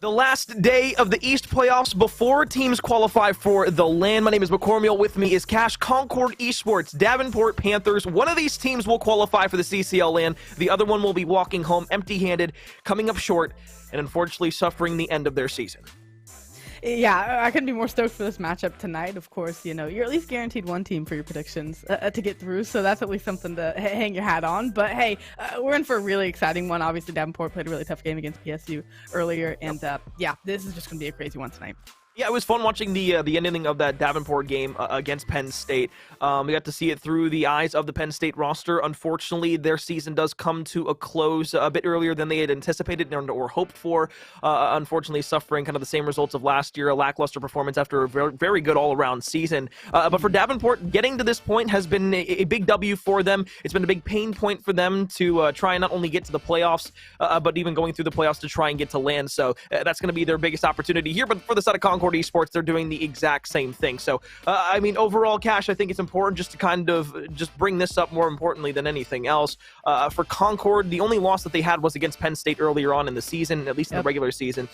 The last day of the East playoffs before teams qualify for the LAN. My name is McCormiel. With me is Cash. Concord Esports, Davenport Panthers. One of these teams will qualify for the CCL LAN. The other one will be walking home empty-handed, coming up short, and unfortunately suffering the end of their season. Yeah, I couldn't be more stoked for this matchup tonight. Of course, you know, you're at least guaranteed one team for your predictions to get through, so that's at least something to hang your hat on. But hey, we're in for a really exciting one. Obviously, Davenport played a really tough game against PSU earlier, and yeah, this is just going to be a crazy one tonight. Yeah, it was fun watching the ending of that Davenport game against Penn State. We got to see it through the eyes of the Penn State roster. Unfortunately, their season does come to a close a bit earlier than they had anticipated or hoped for. Unfortunately, suffering kind of the same results of last year, a lackluster performance after a very, very good all-around season. But for Davenport, getting to this point has been a big W for them. It's been a big pain point for them to try and not only get to the playoffs, but even going through the playoffs to try and get to LAN. So that's going to be their biggest opportunity here. But for the side of Concord Esports, they're doing the exact same thing. So, I mean, overall, Cash, I think it's important just to kind of just bring this up more importantly than anything else. For Concord, the only loss that they had was against Penn State earlier on in the season, at least in the regular season.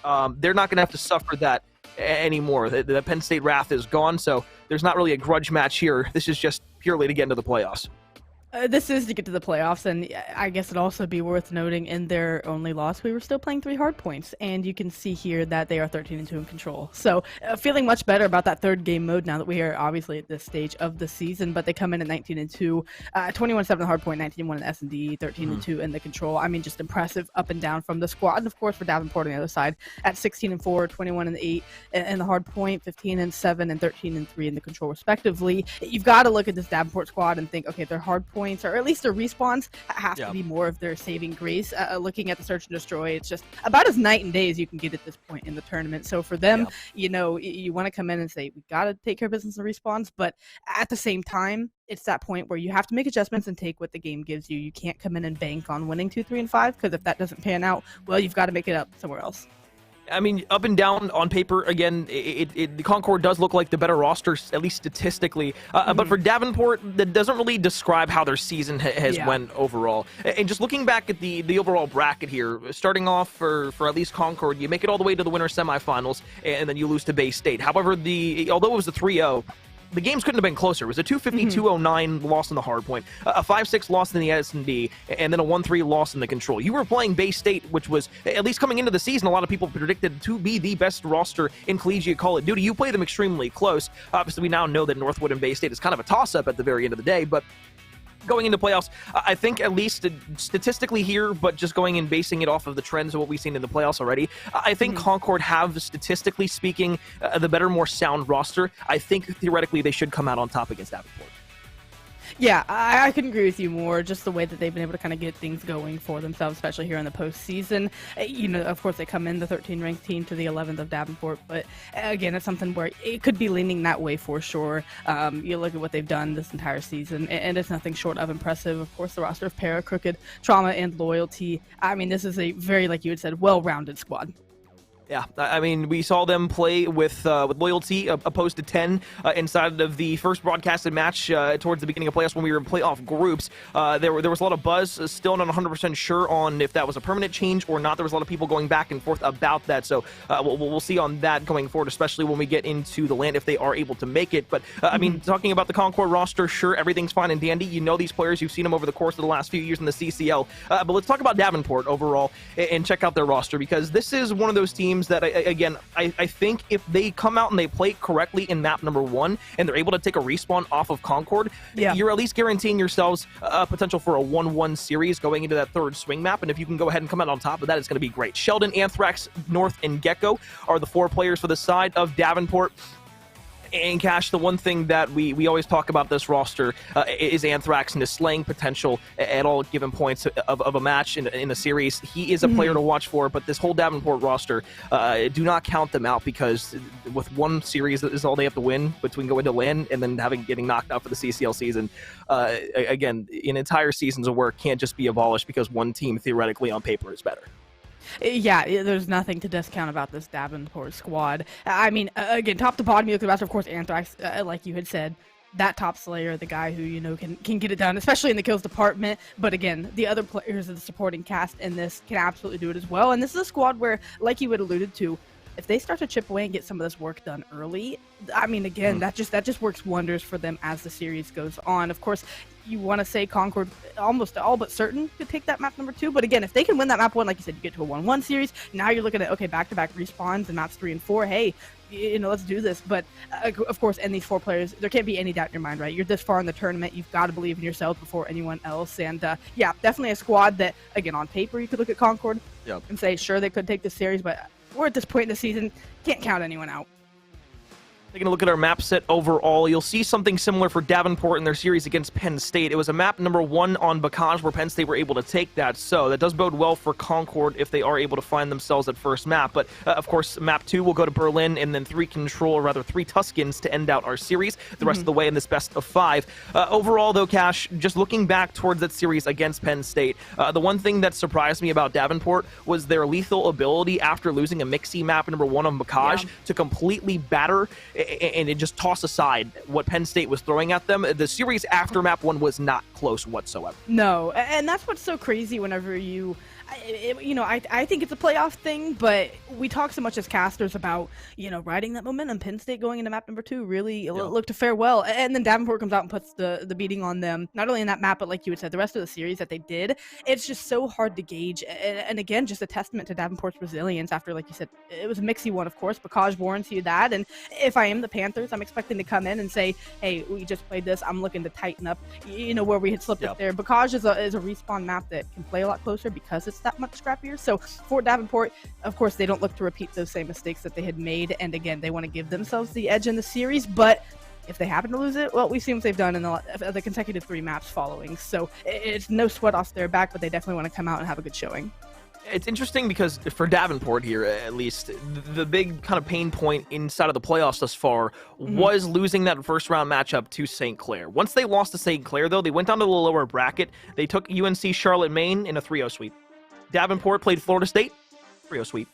They're not going to have to suffer that anymore. The Penn State wrath is gone, so there's not really a grudge match here. This is just purely to get into the playoffs. This is to get to the playoffs, and I guess it'd also be worth noting in their only loss, we were still playing 3 hard points, and you can see here that they are 13-2 in control. So feeling much better about that third game mode now that we are obviously at this stage of the season, but they come in at 19-2, 21-7 hard point, 19-1 in S&D, 13-2 in the control. I mean, just impressive up and down from the squad, and of course for Davenport on the other side at 16-4, 21-8 in the hard point, 15-7, and 13-3 in the control respectively. You've got to look at this Davenport squad and think, okay, their hard points, or at least their respawns, have to be more of their saving grace. Looking at the search and destroy, it's just about as night and day as you can get at this point in the tournament. So for them, you know, you want to come in and say, we got to take care of business and respawns, but at the same time, it's that point where you have to make adjustments and take what the game gives you. You can't come in and bank on winning 2, 3, and 5, because if that doesn't pan out, well, you've got to make it up somewhere else. I mean, up and down on paper, again, the Concord does look like the better roster, at least statistically. But for Davenport, that doesn't really describe how their season has went overall. And just looking back at the overall bracket here, starting off for at least Concord, you make it all the way to the winter semifinals, and then you lose to Bay State. However, although it was a 3-0, the games couldn't have been closer. It was a 250-209 loss in the hard point, a 5-6 loss in the S&D, and then a 1-3 loss in the control. You were playing Bay State, which was, at least coming into the season, a lot of people predicted to be the best roster in collegiate Call of Duty. You play them extremely close. Obviously, we now know that Northwood and Bay State is kind of a toss-up at the very end of the day, but going into playoffs, I think at least statistically here, but just going and basing it off of the trends of what we've seen in the playoffs already, I think Concord have, statistically speaking, the better, more sound roster. I think theoretically they should come out on top against Davenport. Yeah, I couldn't agree with you more. Just the way that they've been able to kind of get things going for themselves, especially here in the postseason. You know, of course, they come in the 13th ranked team to the 11th of Davenport, but again, it's something where it could be leaning that way for sure. You look at what they've done this entire season, and it's nothing short of impressive. Of course, the roster of Para, Crooked, Trauma, and Loyalty. I mean, this is a very, like you had said, well-rounded squad. Yeah, I mean, we saw them play with Loyalty opposed to 10 inside of the first broadcasted match towards the beginning of playoffs when we were in playoff groups. There was a lot of buzz, still not 100% sure on if that was a permanent change or not. There was a lot of people going back and forth about that, so we'll see on that going forward, especially when we get into the LAN if they are able to make it. But, I mean, talking about the Concord roster, sure, everything's fine and dandy. You know these players. You've seen them over the course of the last few years in the CCL. But let's talk about Davenport overall and check out their roster, because this is one of those teams that, again, I think if they come out and they play correctly in map number 1 and they're able to take a respawn off of Concord, you're at least guaranteeing yourselves a potential for a 1-1 series going into that third swing map. And if you can go ahead and come out on top of that, it's going to be great. Sheldon, Anthrax, North, and Gecko are the 4 players for the side of Davenport. And Cash, the one thing that we always talk about this roster is Anthrax and his slaying potential at all given points of a match in a series. He is a player to watch for, but this whole Davenport roster, do not count them out, because with one series is all they have to win between going to LAN and then getting knocked out for the CCL season. Again, an entire season's of work can't just be abolished because one team theoretically on paper is better. Yeah, there's nothing to discount about this Davenport squad. I mean, again, top to bottom, you look at the roster, of course, Anthrax, like you had said, that top Slayer, the guy who, can get it done, especially in the kills department. But again, the other players of the supporting cast in this can absolutely do it as well. And this is a squad where, like you had alluded to, if they start to chip away and get some of this work done early, I mean, again, that just works wonders for them as the series goes on. Of course, you want to say Concord almost all but certain could take that map number 2. But again, if they can win that map 1, like you said, you get to a 1-1 series. Now you're looking at, okay, back-to-back respawns and maps 3 and 4. Hey, let's do this. But of course, and these 4 players, there can't be any doubt in your mind, right? You're this far in the tournament. You've got to believe in yourself before anyone else. And yeah, definitely a squad that, again, on paper, you could look at Concord and say, sure, they could take this series, but we're at this point in the season, can't count anyone out. Taking a look at our map set overall, you'll see something similar for Davenport in their series against Penn State. It was a map number 1 on Bacage where Penn State were able to take that, so that does bode well for Concord if they are able to find themselves at first map. But of course, map 2 will go to Berlin, and then 3 Tuscans to end out our series the rest of the way in this best of 5. Overall, though, Cash, just looking back towards that series against Penn State, the one thing that surprised me about Davenport was their lethal ability after losing a Mixie map number 1 on Bacage to completely batter and just toss aside what Penn State was throwing at them. The series after map 1 was not close whatsoever. No, and that's what's so crazy whenever I think it's a playoff thing, but we talk so much as casters about, riding that momentum. Penn State going into map number 2 really looked to fare well, and then Davenport comes out and puts the beating on them, not only in that map, but like you had said, the rest of the series that they did. It's just so hard to gauge, and again, just a testament to Davenport's resilience after, like you said, it was a mixy one, of course. Bacage warrants you that, and if I am the Panthers, I'm expecting to come in and say, hey, we just played this, I'm looking to tighten up, where we had slipped up there. Bacage is a respawn map that can play a lot closer because it's that much scrappier. So for Davenport, of course, they don't look to repeat those same mistakes that they had made, and again, they want to give themselves the edge in the series. But if they happen to lose it, well, we've seen what they've done in the consecutive 3 maps following. So it's no sweat off their back, but they definitely want to come out and have a good showing. It's interesting because for Davenport here, at least, the big kind of pain point inside of the playoffs thus far was losing that first round matchup to St. Clair. Once they lost to St. Clair, though, they went down to the lower bracket. They took UNC Charlotte Maine in a 3-0 sweep. Davenport played Florida State, 3-0 sweep.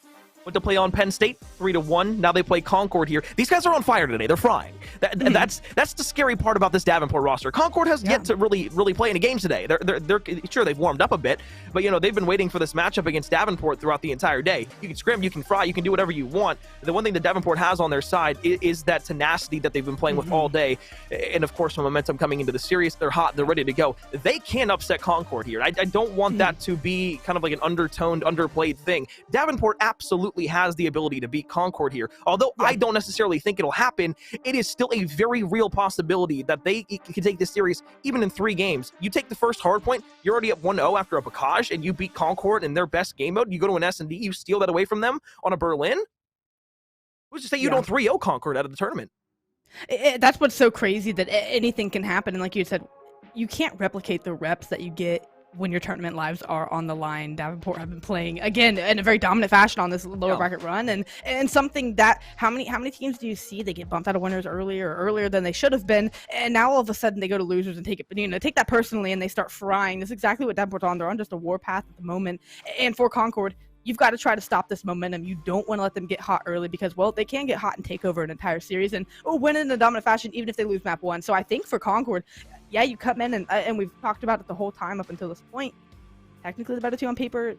Went to play on Penn State, 3-1. Now they play Concord here. These guys are on fire today. They're frying. That's the scary part about this Davenport roster. Concord has yet to really play any games today. They're sure they've warmed up a bit, but they've been waiting for this matchup against Davenport throughout the entire day. You can scrim, you can fry, you can do whatever you want. The one thing that Davenport has on their side is that tenacity that they've been playing with all day, and of course, some momentum coming into the series. They're hot. They're ready to go. They can upset Concord here. I don't want that to be kind of like an undertoned, underplayed thing. Davenport absolutely has the ability to beat Concord here. Although I don't necessarily think it'll happen, it is still a very real possibility that they can take this series even in 3 games. You take the first hard point, you're already up 1-0 after a Bacage, and you beat Concord in their best game mode. You go to an S&D, you steal that away from them on a Berlin. Who's to say you don't 3-0 Concord out of the tournament? That's what's so crazy, that anything can happen. And like you said, you can't replicate the reps that you get when your tournament lives are on the line. Davenport have been playing again in a very dominant fashion on this lower bracket run, and something that how many teams do you see they get bumped out of winners earlier than they should have been, and now all of a sudden they go to losers and take that personally, and they start frying. That's exactly what Davenport's on. They're on just a warpath at the moment, and for Concord, you've got to try to stop this momentum. You don't want to let them get hot early because, well, they can get hot and take over an entire series and win in a dominant fashion even if they lose map 1. So I think for Concord, you come in and we've talked about it the whole time up until this point. Technically the better team on paper.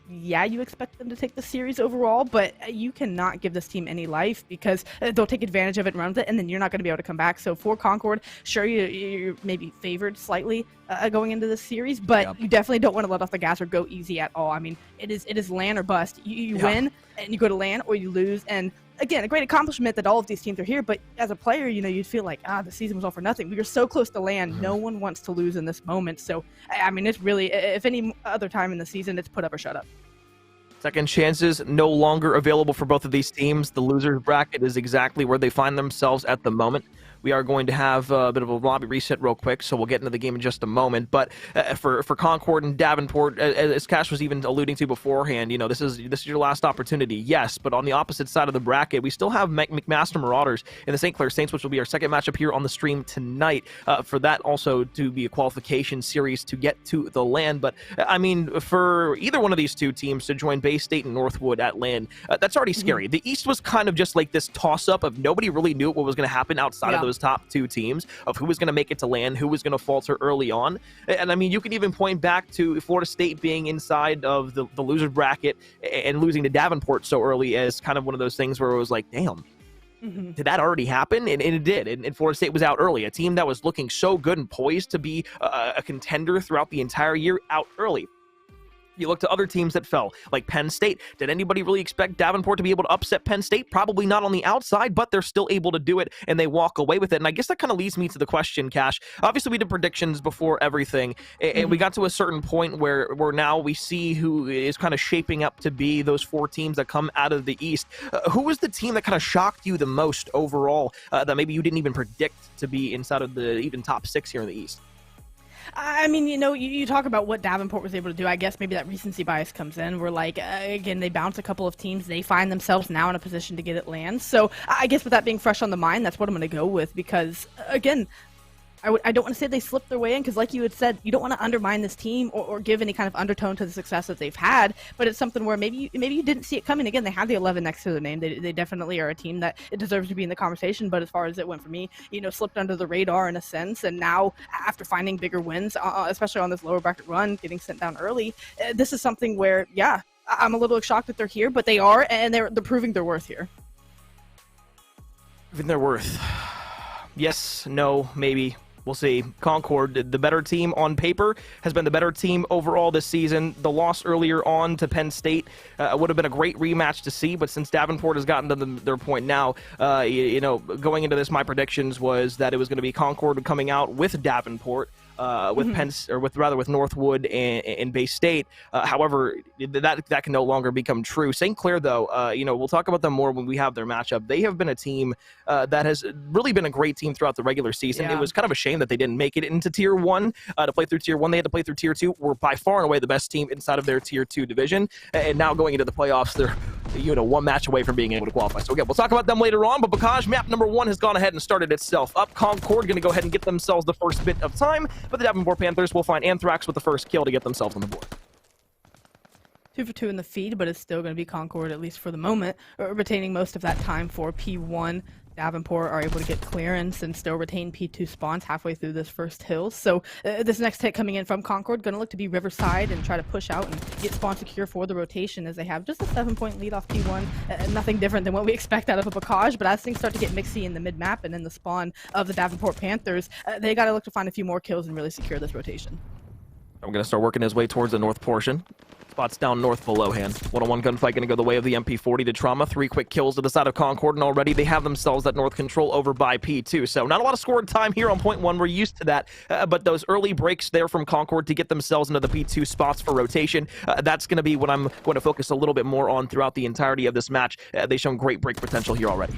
You expect them to take the series overall, but you cannot give this team any life because they'll take advantage of it and run with it, and then you're not going to be able to come back. So for Concord, sure, you're maybe favored slightly going into this series, but you definitely don't want to let off the gas or go easy at all. I mean, it is LAN or bust. You win and you go to LAN, or you lose. And again, a great accomplishment that all of these teams are here, but as a player, you'd feel like, the season was all for nothing. We were so close to LAN. No one wants to lose in this moment. So, I mean, it's really, if any other time in the season, it's put up or shut up. Second chances no longer available for both of these teams. The losers bracket is exactly where they find themselves at the moment. We are going to have a bit of a lobby reset real quick, so we'll get into the game in just a moment. But for Concord and Davenport, as Cash was even alluding to beforehand, this is your last opportunity, yes. But on the opposite side of the bracket, we still have McMaster Marauders and the St. Clair Saints, which will be our second matchup here on the stream tonight. For that also to be a qualification series to get to the LAN. But I mean, for either one of these two teams to join Bay State and Northwood at LAN, that's already scary. The East was kind of just like this toss-up of nobody really knew what was going to happen outside of those those top two teams of who was going to make it to land, who was going to falter early on. And I mean, you could even point back to Florida State being inside of the loser bracket and losing to Davenport so early as kind of one of those things where it was like, damn, did that already happen? And it did. And Florida State was out early. A team that was looking so good and poised to be a contender throughout the entire year, out early. You look to other teams that fell, like Penn State. Did anybody really expect Davenport to be able to upset Penn State? Probably not on the outside, but they're still able to do it, and they walk away with it. And I guess that kind of leads me to the question, Cash. Obviously, we did predictions before everything, and we got to a certain point where now we see who is kind of shaping up to be those four teams that come out of the East. Who was the team that kind of shocked you the most overall, that maybe you didn't even predict to be inside of the even top six here in the East? I mean, you know, you talk about what Davenport was able to do. I guess maybe that recency bias comes in. We're like, again, they bounce a couple of teams. They find themselves now in a position to get it land. So I guess with that being fresh on the mind, that's what I'm going to go with because, again, I don't want to say they slipped their way in because, like you had said, you don't want to undermine this team or give any kind of undertone to the success that they've had. But it's something where maybe you didn't see it coming. Again, they have the 11 next to their name. They definitely are a team that it deserves to be in the conversation. But as far as it went for me, you know, slipped under the radar in a sense. And now, after finding bigger wins, especially on this lower bracket run, getting sent down early, this is something where, yeah, I'm a little shocked that they're here, but they are, and they're proving their worth here. Proving their worth. Yes, no, maybe. We'll see. Concord, the better team on paper, has been the better team overall this season. The loss earlier on to Penn State would have been a great rematch to see, but since Davenport has gotten to their point now, you know, going into this, my predictions was that it was going to be Concord coming out with Davenport. With Northwood and Bay State. However, that can no longer become true. St. Clair, though, you know, we'll talk about them more when we have their matchup. They have been a team that has really been a great team throughout the regular season. Yeah. It was kind of a shame that they didn't make it into Tier 1 to play through Tier 1. They had to play through Tier 2. Were by far and away the best team inside of their Tier 2 division. And now going into the playoffs, they're, you know, one match away from being able to qualify. So again, we'll talk about them later on, but Bocage map number 1 has gone ahead and started itself up. Concord going to go ahead and get themselves the first bit of time, but the Davenport Panthers will find Anthrax with the first kill to get themselves on the board. 2 for 2 in the feed, but it's still going to be Concord, at least for the moment, retaining most of that time for P1. Davenport are able to get clearance and still retain P2 spawns halfway through this first hill. So this next hit coming in from Concord, going to look to be Riverside and try to push out and get spawn secure for the rotation as they have just a 7-point lead off P1. Nothing different than what we expect out of a Bocage, but as things start to get mixy in the mid-map and in the spawn of the Davenport Panthers, they got to look to find a few more kills and really secure this rotation. I'm going to start working his way towards the north portion. Spots down north below hand. One-on-one gunfight going to go the way of the MP40 to Trauma. 3 quick kills to the side of Concord, and already they have themselves that north control over by P2. So not a lot of scored time here on point 1. We're used to that. But those early breaks there from Concord to get themselves into the P2 spots for rotation, that's going to be what I'm going to focus a little bit more on throughout the entirety of this match. They've shown great break potential here already.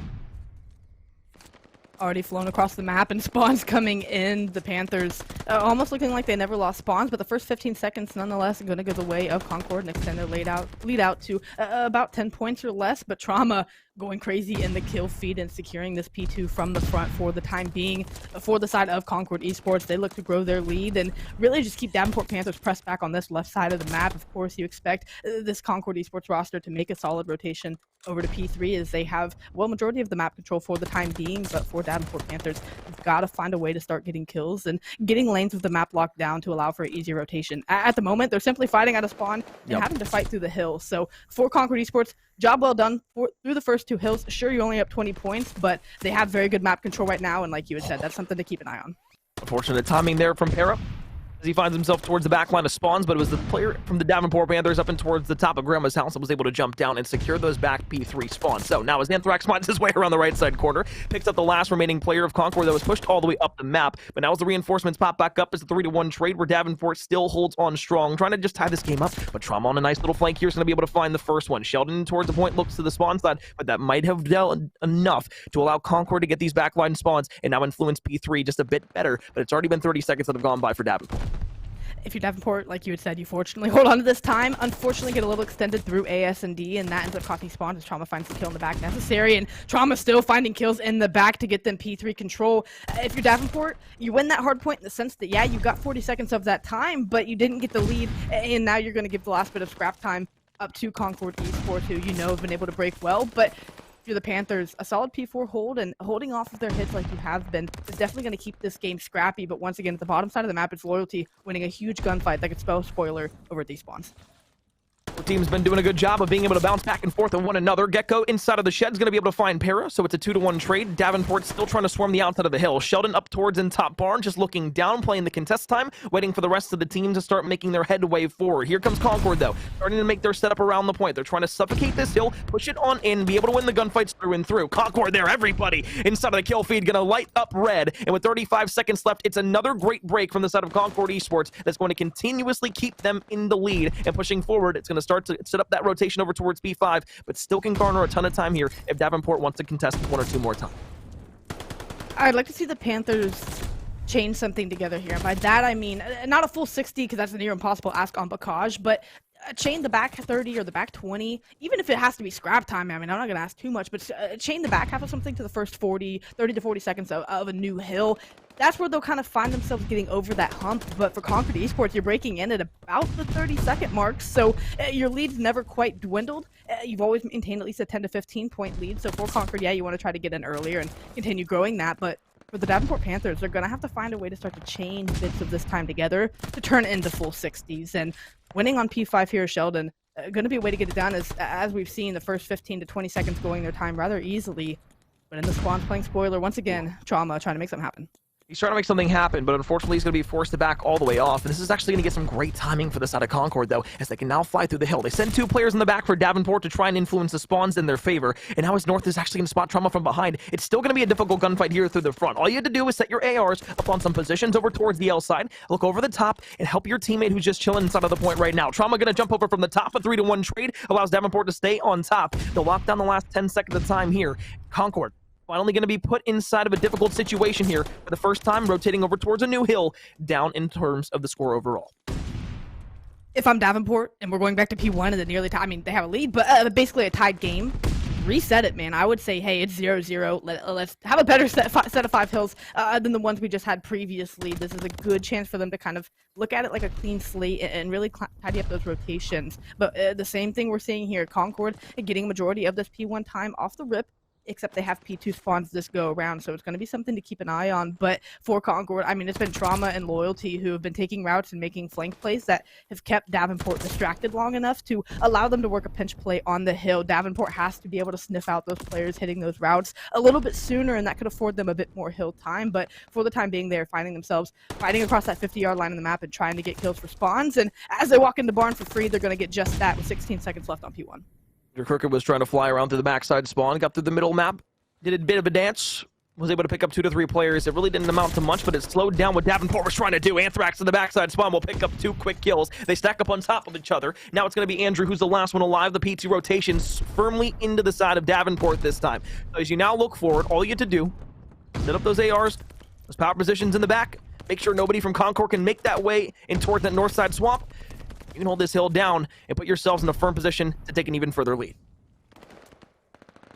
Already flown across the map and spawns coming in. The Panthers almost looking like they never lost spawns, but the first 15 seconds nonetheless are going to go the way of Concord and extend their lead out to about 10 points or less, but Trauma going crazy in the kill feed and securing this P2 from the front for the time being. For the side of Concord Esports, they look to grow their lead and really just keep Davenport Panthers pressed back on this left side of the map. Of course, you expect this Concord Esports roster to make a solid rotation over to P3 as they have, well, majority of the map control for the time being, but for Davenport Panthers, you've got to find a way to start getting kills and getting lanes with the map locked down to allow for easy rotation. At the moment, they're simply fighting out of spawn and having to fight through the hill. So for Concord Esports, job well done through the first 2 hills. Sure, you're only up 20 points, but they have very good map control right now, and like you had said, that's something to keep an eye on. Unfortunate timing there from Para as he finds himself towards the back line of spawns, but it was the player from the Davenport Panthers up and towards the top of Grandma's house that was able to jump down and secure those back P3 spawns. So now as Anthrax finds his way around the right side corner, picks up the last remaining player of Concord that was pushed all the way up the map, but now as the reinforcements pop back up, it's a 3-1 trade where Davenport still holds on strong, trying to just tie this game up, but Trauma on a nice little flank here is going to be able to find the first one. Sheldon towards the point looks to the spawn side, but that might have dealt enough to allow Concord to get these backline spawns and now influence P3 just a bit better, but it's already been 30 seconds that have gone by for Davenport. If you're Davenport, like you had said, you fortunately hold on to this time. Unfortunately, get a little extended through AS&D, and that ends up costing spawn as Trauma finds the kill in the back necessary, and Trauma still finding kills in the back to get them P3 control. If you're Davenport, you win that hard point in the sense that, yeah, you got 40 seconds of that time, but you didn't get the lead, and now you're going to give the last bit of scrap time up to Concord Esports, who you know have been able to break well, but you're the Panthers, a solid P4 hold and holding off of their hits like you have been is definitely going to keep this game scrappy. But once again, at the bottom side of the map, it's Loyalty winning a huge gunfight that could spell spoiler over at these spawns. The team's been doing a good job of being able to bounce back and forth on one another. Gecko inside of the shed's going to be able to find Para, so it's a 2-to-1 trade. Davenport still trying to swarm the outside of the hill. Sheldon up towards in top barn, just looking down, playing the contest time, waiting for the rest of the team to start making their headway forward. Here comes Concord, though, starting to make their setup around the point. They're trying to suffocate this hill, push it on in, be able to win the gunfights through and through. Concord there, everybody inside of the kill feed, going to light up red. And with 35 seconds left, it's another great break from the side of Concord Esports that's going to continuously keep them in the lead and pushing forward. It's going to start to set up that rotation over towards B5, but still can garner a ton of time here if Davenport wants to contest one or two more times. I'd like to see the Panthers chain something together here. And by that, I mean, not a full 60, because that's a near impossible ask on Bakaj, but chain the back 30 or the back 20, even if it has to be scrap time. I mean, I'm not going to ask too much, but chain the back half of something to the first 30 to 40 seconds of a new hill. That's where they'll kind of find themselves getting over that hump. But for Concord Esports, you're breaking in at about the 30-second mark, so your lead's never quite dwindled. You've always maintained at least a 10 to 15 point lead. So for Concord, yeah, you want to try to get in earlier and continue growing that. But for the Davenport Panthers, they're going to have to find a way to start to chain bits of this time together to turn it into full 60s. And winning on P5 here, Sheldon, going to be a way to get it done, as we've seen the first 15 to 20 seconds going their time rather easily. But in the spawns playing spoiler, once again, Trauma trying to make something happen. He's trying to make something happen, but unfortunately he's going to be forced to back all the way off. And this is actually going to get some great timing for the side of Concord, though, as they can now fly through the hill. They send two players in the back for Davenport to try and influence the spawns in their favor. And now as North is actually going to spot Trauma from behind, it's still going to be a difficult gunfight here through the front. All you have to do is set your ARs up on some positions over towards the L side, look over the top, and help your teammate who's just chilling inside of the point right now. Trauma going to jump over from the top. A 3-to-1 trade allows Davenport to stay on top. They'll lock down the last 10 seconds of time here. Concord finally going to be put inside of a difficult situation here for the first time, rotating over towards a new hill, down in terms of the score overall. If I'm Davenport and we're going back to P1 and the nearly tie, I mean, they have a lead, but basically a tied game, reset it, man. I would say, hey, it's 0-0. Let's have a better set of 5 hills than the ones we just had previously. This is a good chance for them to kind of look at it like a clean slate and really tidy up those rotations. But the same thing we're seeing here, Concord getting majority of this P1 time off the rip, except they have P2 spawns this go around, so it's going to be something to keep an eye on. But for Concord, I mean, it's been Trauma and Loyalty who have been taking routes and making flank plays that have kept Davenport distracted long enough to allow them to work a pinch play on the hill. Davenport has to be able to sniff out those players hitting those routes a little bit sooner, and that could afford them a bit more hill time. But for the time being, they're finding themselves fighting across that 50-yard line on the map and trying to get kills for spawns. And as they walk into barn for free, they're going to get just that with 16 seconds left on P1. Crooked was trying to fly around through the backside spawn, got through the middle map, did a bit of a dance, was able to pick up 2 to 3 players. It really didn't amount to much, but it slowed down what Davenport was trying to do. Anthrax in the backside spawn will pick up 2 quick kills. They stack up on top of each other. Now it's going to be Andrew who's the last one alive. The P2 rotations firmly into the side of Davenport this time. So as you now look forward, all you have to do, set up those ARs, those power positions in the back, make sure nobody from Concord can make that way in towards that north side swamp. You can hold this hill down and put yourselves in a firm position to take an even further lead.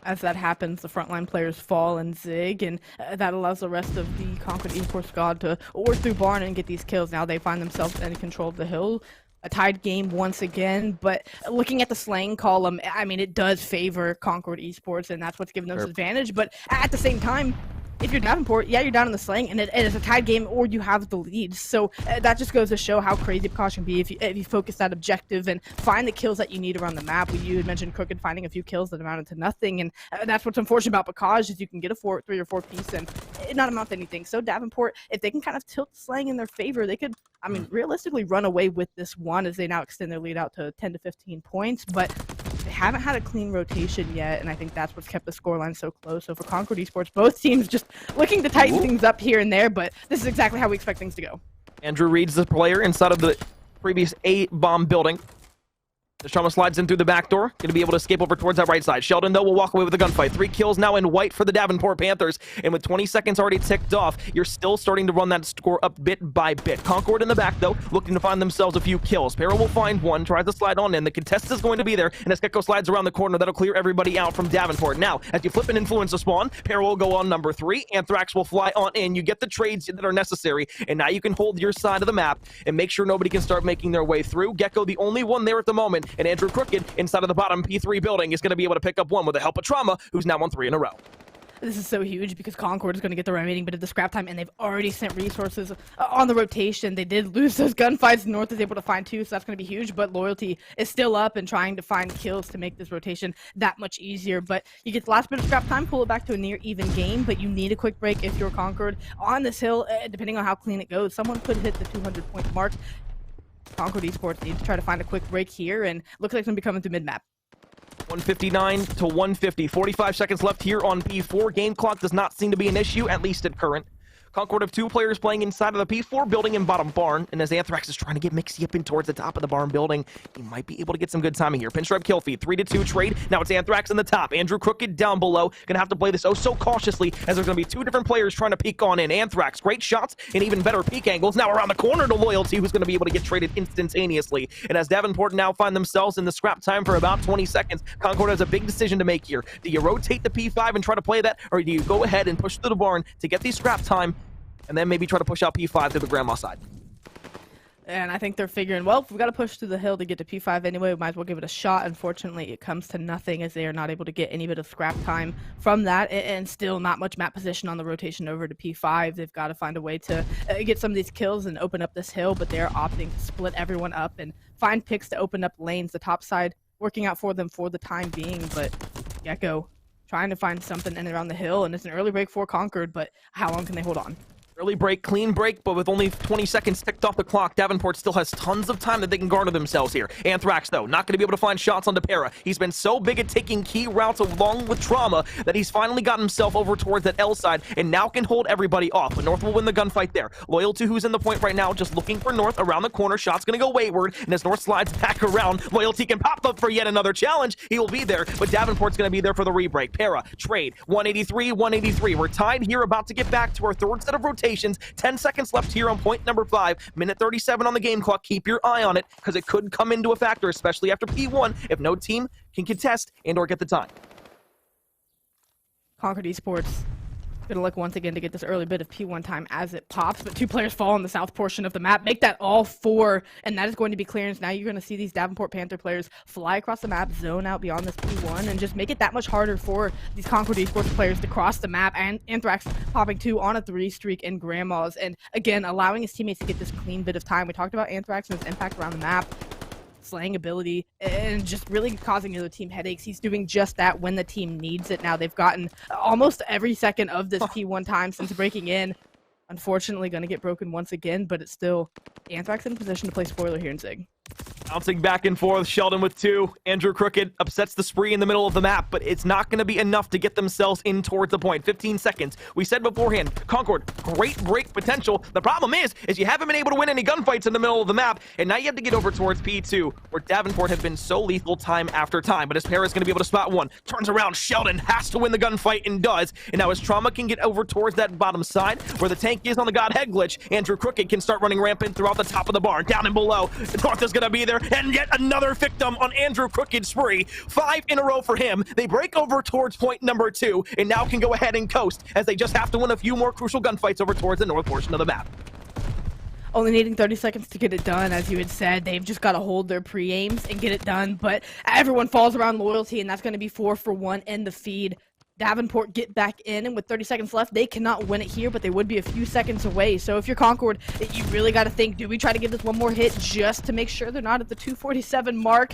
As that happens, the frontline players fall and zig, and that allows the rest of the Concord Esports squad to work through barn and get these kills. Now they find themselves in control of the hill. A tied game once again, but looking at the slaying column, I mean, it does favor Concord Esports, and that's what's giving them this advantage. But at the same time, if you're Davenport, yeah, you're down in the slaying, and it is a tied game, or you have the lead. So that just goes to show how crazy Bakaj can be if you focus that objective and find the kills that you need around the map. You had mentioned Crooked finding a few kills that amounted to nothing, and that's what's unfortunate about Bakaj is you can get a 3 or 4 piece and it not amount to anything. So Davenport, if they can kind of tilt the slaying in their favor, they could, I mean, realistically run away with this one as they now extend their lead out to 10 to 15 points. But they haven't had a clean rotation yet, and I think that's what's kept the scoreline so close. So for Concord Esports, both teams just looking to tighten things up here and there, but this is exactly how we expect things to go. Andrew reads the player inside of the previous A-bomb building. Trauma slides in through the back door, going to be able to escape over towards that right side. Sheldon, though, will walk away with a gunfight. 3 kills now in white for the Davenport Panthers, and with 20 seconds already ticked off, you're still starting to run that score up bit by bit. Concord in the back, though, looking to find themselves a few kills. Para will find one, tries to slide on in. The contest is going to be there, and as Gecko slides around the corner, that'll clear everybody out from Davenport. Now, as you flip and influence the spawn, Para will go on number 3. Anthrax will fly on in. You get the trades that are necessary, and now you can hold your side of the map and make sure nobody can start making their way through. Gecko, the only one there at the moment, and Andrew Crooked inside of the bottom P3 building is going to be able to pick up one with the help of Trauma, who's now on 3 in a row. This is so huge because Concord is going to get the remaining bit of the scrap time, and they've already sent resources on the rotation. They did lose those gunfights. North is able to find 2, so that's going to be huge, but Loyalty is still up and trying to find kills to make this rotation that much easier. But you get the last bit of scrap time, pull it back to a near even game, but you need a quick break if you're Concord. On this hill, depending on how clean it goes, someone could hit the 200-point mark. Concord Esports need to try to find a quick break here, and looks like it's going to be coming through mid-map. 159 to 150. 45 seconds left here on P4. Game clock does not seem to be an issue, at least at current. Concord have 2 players playing inside of the P4 building in bottom barn, and as Anthrax is trying to get Mixie up in towards the top of the barn building, he might be able to get some good timing here. Pinstripe kill feed, 3-2 trade. Now it's Anthrax in the top. Andrew Crooked down below. Gonna have to play this oh so cautiously, as there's gonna be 2 different players trying to peek on in. Anthrax, great shots and even better peek angles. Now around the corner to Loyalty, who's gonna be able to get traded instantaneously. And as Davenport now find themselves in the scrap time for about 20 seconds, Concord has a big decision to make here. Do you rotate the P5 and try to play that, or do you go ahead and push through the barn to get the scrap time, and then maybe try to push out P5 to the grandma side? And I think they're figuring, well, if we've got to push through the hill to get to P5 anyway, we might as well give it a shot. Unfortunately, it comes to nothing as they are not able to get any bit of scrap time from that, and still not much map position on the rotation over to P5. They've got to find a way to get some of these kills and open up this hill, but they're opting to split everyone up and find picks to open up lanes. The top side working out for them for the time being, but Gecko trying to find something in and around the hill, and it's an early break for Concord, but how long can they hold on? Early break, clean break, but with only 20 seconds ticked off the clock, Davenport still has tons of time that they can garner themselves here. Anthrax, though, not going to be able to find shots on Para. He's been so big at taking key routes along with Trauma that he's finally got himself over towards that L side and now can hold everybody off. But North will win the gunfight there. Loyalty, who's in the point right now, just looking for North around the corner. Shot's going to go wayward, and as North slides back around, Loyalty can pop up for yet another challenge. He will be there, but Davenport's going to be there for the rebreak. Para, trade, 183, 183. We're tied here, about to get back to our third set of rotations. 10 seconds left here on point number 5. Minute 37 on the game clock. Keep your eye on it, because it could come into a factor, especially after P1, if no team can contest and or get the time. Concord Esports gonna look once again to get this early bit of P1 time as it pops, but 2 players fall on the south portion of the map. Make that all 4, and that is going to be clearance. Now you're gonna see these Davenport Panther players fly across the map, zone out beyond this P1, and just make it that much harder for these Concord Esports players to cross the map. And Anthrax popping 2 on a 3 streak in Grandmas, and again allowing his teammates to get this clean bit of time. We talked about Anthrax and his impact around the map, slaying ability, and just really causing the other team headaches. He's doing just that when the team needs it. Now they've gotten almost every second of this P1 time since breaking in. Unfortunately, going to get broken once again, but it's still Anthrax in position to play spoiler here in Zig. Bouncing back and forth, Sheldon with 2. Andrew Crooked upsets the spree in the middle of the map, but it's not going to be enough to get themselves in towards the point. 15 seconds. We said beforehand, Concord, great break potential. The problem is you haven't been able to win any gunfights in the middle of the map, and now you have to get over towards P2, where Davenport have been so lethal time after time. But as Para's going to be able to spot one, turns around, Sheldon has to win the gunfight and does. And now as Trauma can get over towards that bottom side, where the tank is on the God Head glitch, Andrew Crooked can start running rampant throughout the top of the barn, down and below. North is going to be there, and yet another victim on Andrew Crooked's spree. 5 in a row for him. They break over towards point number 2, and now can go ahead and coast, as they just have to win a few more crucial gunfights over towards the north portion of the map. Only needing 30 seconds to get it done, as you had said. They've just got to hold their pre-aims and get it done, but everyone falls around Loyalty, and that's going to be 4 for 1 in the feed. Davenport get back in, and with 30 seconds left, they cannot win it here, but they would be a few seconds away. So if you're Concord, you really got to think, do we try to give this one more hit just to make sure they're not at the 247 mark?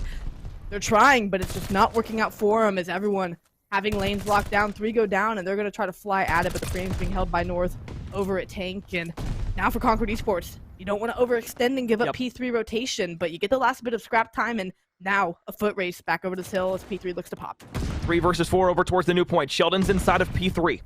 They're trying, but it's just not working out for them, as everyone having lanes locked down. 3 go down, and they're going to try to fly at it, but the frame's being held by North over at Tank. And now for Concord Esports, you don't want to overextend and give up P3 rotation, but you get the last bit of scrap time, and now a foot race back over this hill as P3 looks to pop. 3 versus 4 over towards the new point. Sheldon's inside of P3.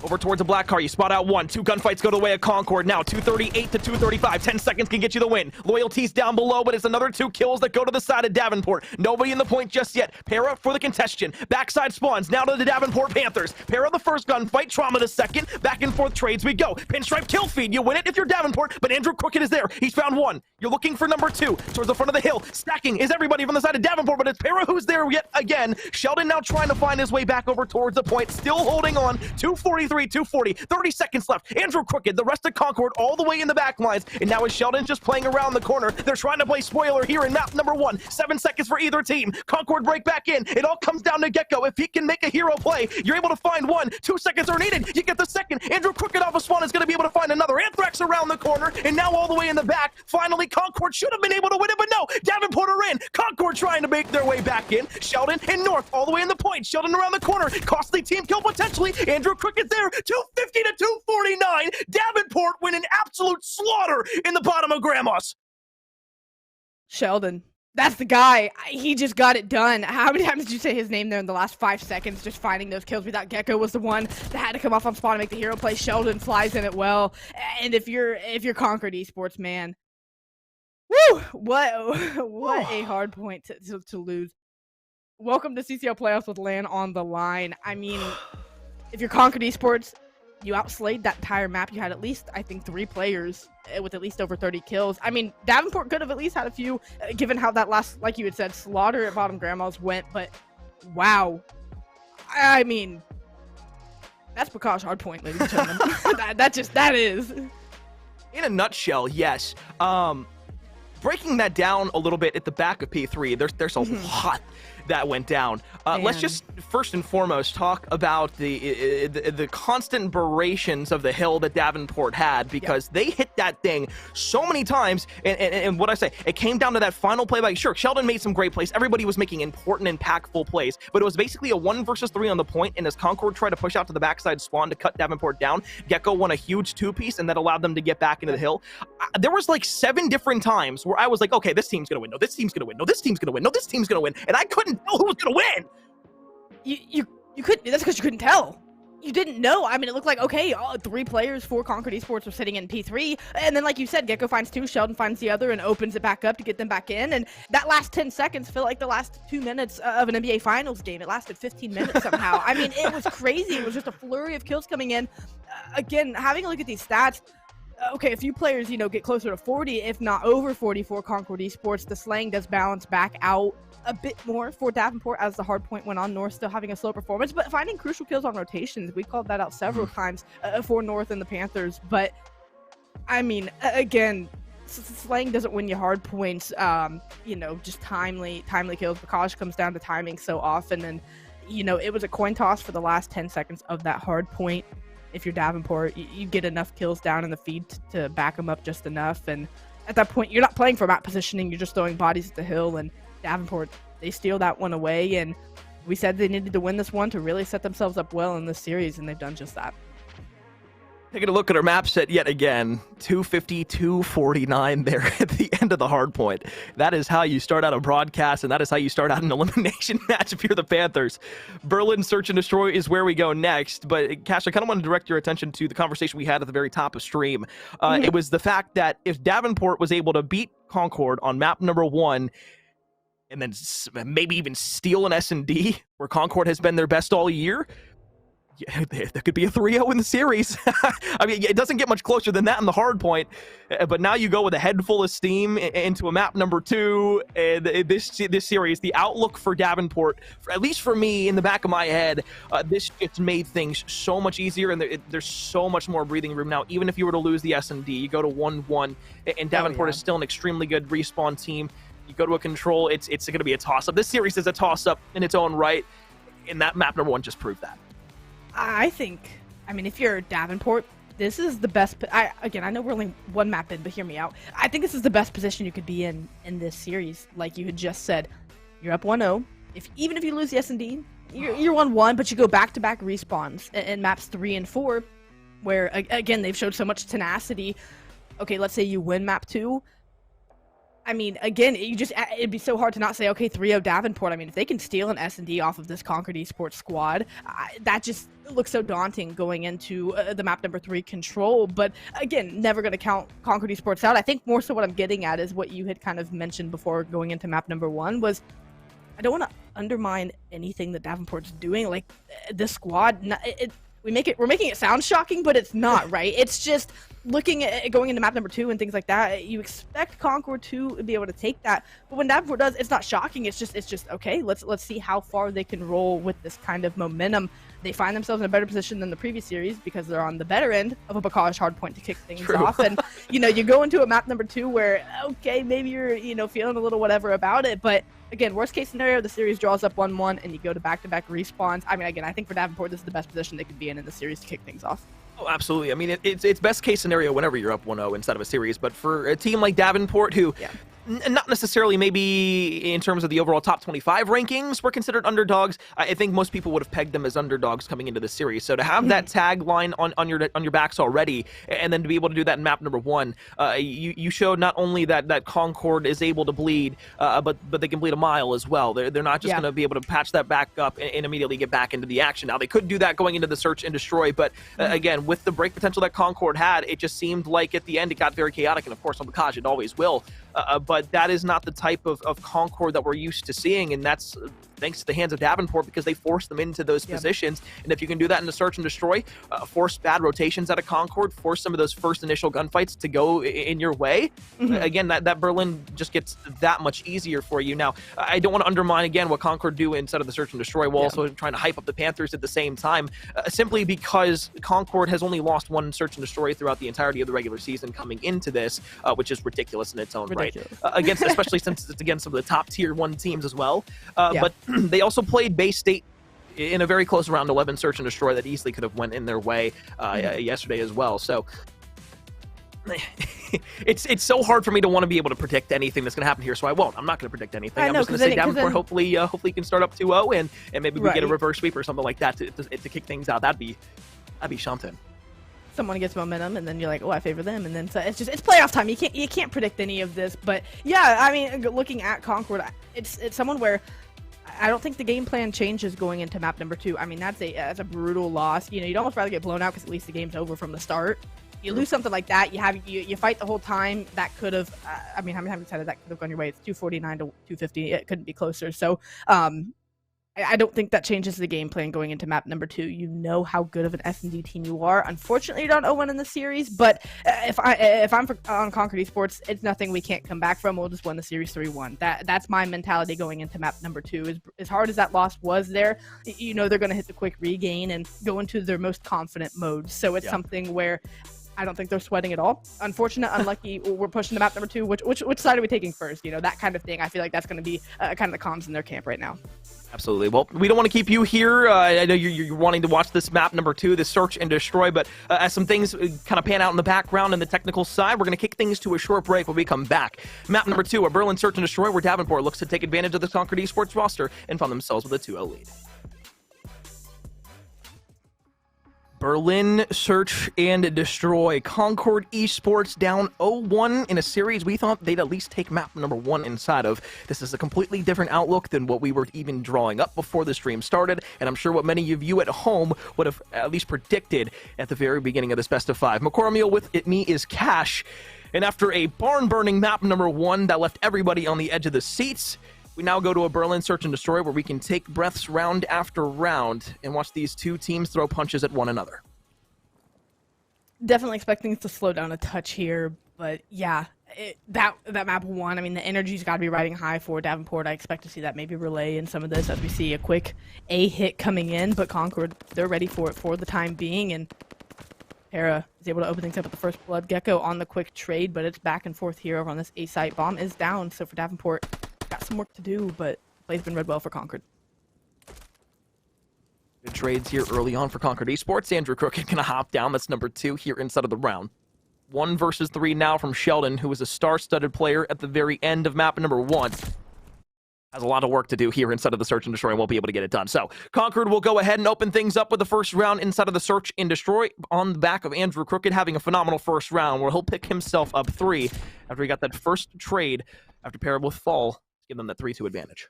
Over towards the black car, you spot out 1. 2 gunfights go the way of Concord. Now 238 to 235. 10 seconds can get you the win. Loyalty's down below, but it's another 2 kills that go to the side of Davenport. Nobody in the point just yet. Para for the contestation. Backside spawns now to the Davenport Panthers. Para the first gunfight, Trauma the second. Back and forth trades we go. Pinstripe kill feed. You win it if you're Davenport, but Andrew Crooked is there. He's found 1. You're looking for number 2 towards the front of the hill. Stacking is everybody from the side of Davenport, but it's Para who's there yet again. Sheldon now trying to find his way back over towards the point. Still holding on. 243 P3, 240, 30 seconds left. Andrew Crooked, the rest of Concord all the way in the back lines. And now is Sheldon just playing around the corner. They're trying to play spoiler here in map number 1. 7 seconds for either team. Concord break back in. It all comes down to Gecko. If he can make a hero play, you're able to find 1. 2 seconds are needed. You get the second. Andrew Crooked off a spawn is going to be able to find another. Anthrax around the corner. And now all the way in the back. Finally, Concord should have been able to win it, but no. Davenport are in. Concord trying to make their way back in. Sheldon and North all the way in the point. Sheldon around the corner. Costly team kill potentially. Andrew Crooked there. 250 to 249. Davenport win an absolute slaughter in the bottom of Grandma's. Sheldon. That's the guy. He just got it done. How many times did you say his name there in the last 5 seconds, just finding those kills? We thought Gecko was the one that had to come off on spawn and make the hero play. Sheldon flies in it well. And if you're Concord Esports, man, woo! What a hard point to lose. Welcome to CCL playoffs with LAN on the line. I mean, if you're Concord Esports, you outslayed that entire map. You had at least, I think, 3 players with at least over 30 kills. I mean, Davenport could have at least had a few, given how that last, like you had said, slaughter at bottom Grandma's went, but wow. I mean, that's Prakash hardpoint, ladies and gentlemen. that is. In a nutshell, yes. Breaking that down a little bit at the back of P3, there's a lot that went down. Let's just first and foremost talk about the constant berations of the hill that Davenport had, because they hit that thing so many times. And what I say, it came down to that final play. Like, sure, Sheldon made some great plays. Everybody was making important, impactful plays, but it was basically a 1 versus 3 on the point. And as Concord tried to push out to the backside spawn to cut Davenport down, Gecko won a huge 2-piece, and that allowed them to get back into the hill. There was like 7 different times where I was like, okay, this team's gonna win. No, this team's gonna win. No, this team's gonna win. No, this team's gonna win. And I couldn't tell who was gonna win. You couldn't. That's because you couldn't tell. You didn't know. I mean, it looked like, okay, 3 players for Concord Esports were sitting in P3, and then, like you said, Gecko finds 2, Sheldon finds the other, and opens it back up to get them back in. And that last 10 seconds felt like the last 2 minutes of an NBA Finals game. It lasted 15 minutes somehow. I mean, it was crazy. It was just a flurry of kills coming in. Again, having a look at these stats. Okay, a few players, get closer to 40, if not over 40 for Concord Esports. The slaying does balance back out a bit more for Davenport as the hard point went on. North still having a slow performance, but finding crucial kills on rotations. We called that out several times for North and the Panthers. But, I mean, again, slaying doesn't win you hard points. Just timely kills. Prakash comes down to timing so often. And, it was a coin toss for the last 10 seconds of that hard point. If you're Davenport, you get enough kills down in the feed to back them up just enough. And at that point, you're not playing for map positioning. You're just throwing bodies at the hill. And Davenport, they steal that one away. And we said they needed to win this one to really set themselves up well in this series, and they've done just that. Taking a look at our map set yet again, 250, 249 there at the end of the hard point. That is how you start out a broadcast, and that is how you start out an elimination match if you're the Panthers. Berlin Search and Destroy is where we go next, but Cash, I kind of want to direct your attention to the conversation we had at the very top of stream. It was the fact that if Davenport was able to beat Concord on map number 1, and then maybe even steal an S&D, where Concord has been their best all year, yeah, there could be a 3-0 in the series. I mean, it doesn't get much closer than that in the hard point, but now you go with a head full of steam into a map number 2, and this series, the outlook for Davenport, at least for me, in the back of my head, this just made things so much easier, and there's so much more breathing room now. Even if you were to lose the S&D, you go to 1-1, and Davenport is still an extremely good respawn team. You go to a control, it's going to be a toss-up. This series is a toss-up in its own right, and that map number 1 just proved that. I mean, if you're Davenport, this is the best. I know we're only 1 map in, but hear me out. I think this is the best position you could be in this series. Like you had just said, you're up 1-0. Even if you lose the S&D, you're 1-1, but you go back-to-back respawns in maps 3 and 4, where, again, they've showed so much tenacity. Okay, let's say you win map 2. I mean, again, it'd be so hard to not say, okay, 3-0 Davenport. I mean, if they can steal an S&D off of this Concord Esports squad, that just looks so daunting going into the map number 3 control. But again, never going to count Concord Esports out. I think more so what I'm getting at is what you had kind of mentioned before going into map number 1 was, I don't want to undermine anything that Davenport's doing. Like, this squad, we're making it sound shocking, but it's not, right? It's just looking at going into map number 2 and things like that. You expect Concord to be able to take that, but when Davenport does, it's not shocking. It's just okay. Let's see how far they can roll with this kind of momentum. they find themselves in a better position than the previous series because they're on the better end of a Bacage hardpoint to kick things True. off. And, you go into a map number 2 where, okay, maybe you're, feeling a little whatever about it. But, again, worst case scenario, the series draws up 1-1 and you go to back-to-back respawns. I mean, again, I think for Davenport, this is the best position they could be in the series to kick things off. Oh, absolutely. I mean, it's best case scenario whenever you're up 1-0 instead of a series. But for a team like Davenport, who not necessarily maybe in terms of the overall top 25 rankings were considered underdogs, I think most people would have pegged them as underdogs coming into the series. So to have that tagline on your backs already, and then to be able to do that in map number 1, you showed not only that Concord is able to bleed, but they can bleed a mile as well. They're not just going to be able to patch that back up and immediately get back into the action. Now, they could do that going into the search and destroy, but again, with the break potential that Concord had, it just seemed like at the end it got very chaotic, and of course on Bacage it always will. But that is not the type of Concord that we're used to seeing, and that's thanks to the hands of Davenport because they forced them into those positions. And if you can do that in the search and destroy, force bad rotations out of Concord, force some of those first initial gunfights to go in your way, again, that Berlin just gets that much easier for you. Now, I don't want to undermine, again, what Concord do instead of the search and destroy, while also trying to hype up the Panthers at the same time, simply because Concord has only lost one search and destroy throughout the entirety of the regular season coming into this, which is ridiculous in its own right. Against, especially since it's against some of the top tier 1 teams as well. But they also played Bay State in a very close round 11 search and destroy that easily could have went in their way yesterday as well. So it's so hard for me to want to be able to predict anything that's going to happen here, so I won't. I'm not going to predict anything. I'm just going to say Davenport hopefully can start up 2-0 and maybe we get a reverse sweep or something like that to kick things out. That'd be something. Someone gets momentum, and then you're like, oh, I favor them, and then so it's playoff time. You can't predict any of this, but yeah, I mean, looking at Concord, it's someone where I don't think the game plan changes going into map number 2. I mean, that's a brutal loss. You'd almost rather get blown out because at least the game's over from the start. You lose something like that, you fight the whole time. That could have, I mean, how many times that could have gone your way? It's 249 to 250. It couldn't be closer. So, I don't think that changes the game plan going into map number 2. You know how good of an S&D team you are. Unfortunately, you're not 0-1 in the series, but if I'm on Concord Esports, it's nothing we can't come back from. We'll just win the series 3-1. That's my mentality going into map number 2. As hard as that loss was there, they're going to hit the quick regain and go into their most confident mode. So it's something where I don't think they're sweating at all. Unfortunate, unlucky, we're pushing to map number 2. Which side are we taking first? That kind of thing. I feel like that's going to be kind of the comms in their camp right now. Absolutely. Well, we don't want to keep you here. I know you're wanting to watch this map number 2, the search and destroy, but as some things kind of pan out in the background and the technical side, we're going to kick things to a short break when we come back. Map number 2, a Berlin search and destroy, where Davenport looks to take advantage of the Concord Esports roster and find themselves with a 2-0 lead. Berlin search and destroy. Concord Esports down 0-1 in a series we thought they'd at least take map number 1 inside of. This is a completely different outlook than what we were even drawing up before the stream started, and I'm sure what many of you at home would have at least predicted at the very beginning of this best of 5. McCormiel with me is Cash, and after a barn-burning map number 1 that left everybody on the edge of the seats, we now go to a Berlin search and destroy where we can take breaths round after round and watch these two teams throw punches at one another. Definitely expecting it to slow down a touch here, but yeah, that map 1, I mean, the energy's got to be riding high for Davenport. I expect to see that maybe relay in some of this as we see a quick A hit coming in, but Concord, they're ready for it for the time being, and Hera is able to open things up with the first Blood Gecko on the quick trade, but it's back and forth here over on this A site. Bomb is down, so for Davenport, got some work to do, but play's been read well for Concord. Good trades here early on for Concord Esports. Andrew Crooked gonna hop down. That's number 2 here inside of the round. 1 versus 3 now from Sheldon, who was a star-studded player at the very end of map number 1. Has a lot of work to do here inside of the search and destroy and won't be able to get it done. So Concord will go ahead and open things up with the first round inside of the search and destroy on the back of Andrew Crooked having a phenomenal first round where he'll pick himself up 3 after he got that first trade after paired with Fall to give them that 3-2 advantage.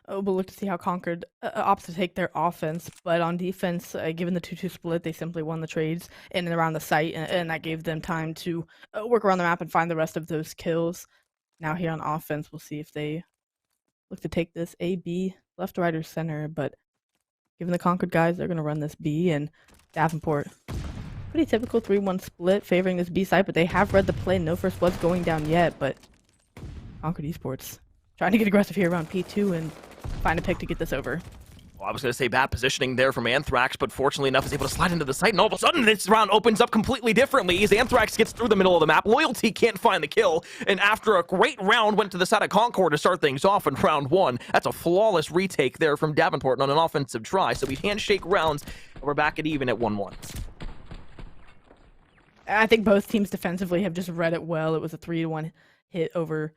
Oh, we'll look to see how Concord opts to take their offense, but on defense, given the 2-2 split, they simply won the trades in and around the site, and that gave them time to work around the map and find the rest of those kills. Now here on offense, we'll see if they look to take this A, B, left, right, or center, but given the Concord guys, they're going to run this B, and Davenport, pretty typical 3-1 split favoring this B site, but they have read the play. No first blood's going down yet, but Concord Esports trying to get aggressive here around P2 and find a pick to get this over. I was going to say bad positioning there from Anthrax, but fortunately enough is able to slide into the site, and all of a sudden this round opens up completely differently as Anthrax gets through the middle of the map. Loyalty can't find the kill, and after a great round, went to the side of Concord to start things off in round 1. That's a flawless retake there from Davenport on an offensive try, so we handshake rounds, and we're back at even at 1-1. I think both teams defensively have just read it well. It was a 3-1 hit over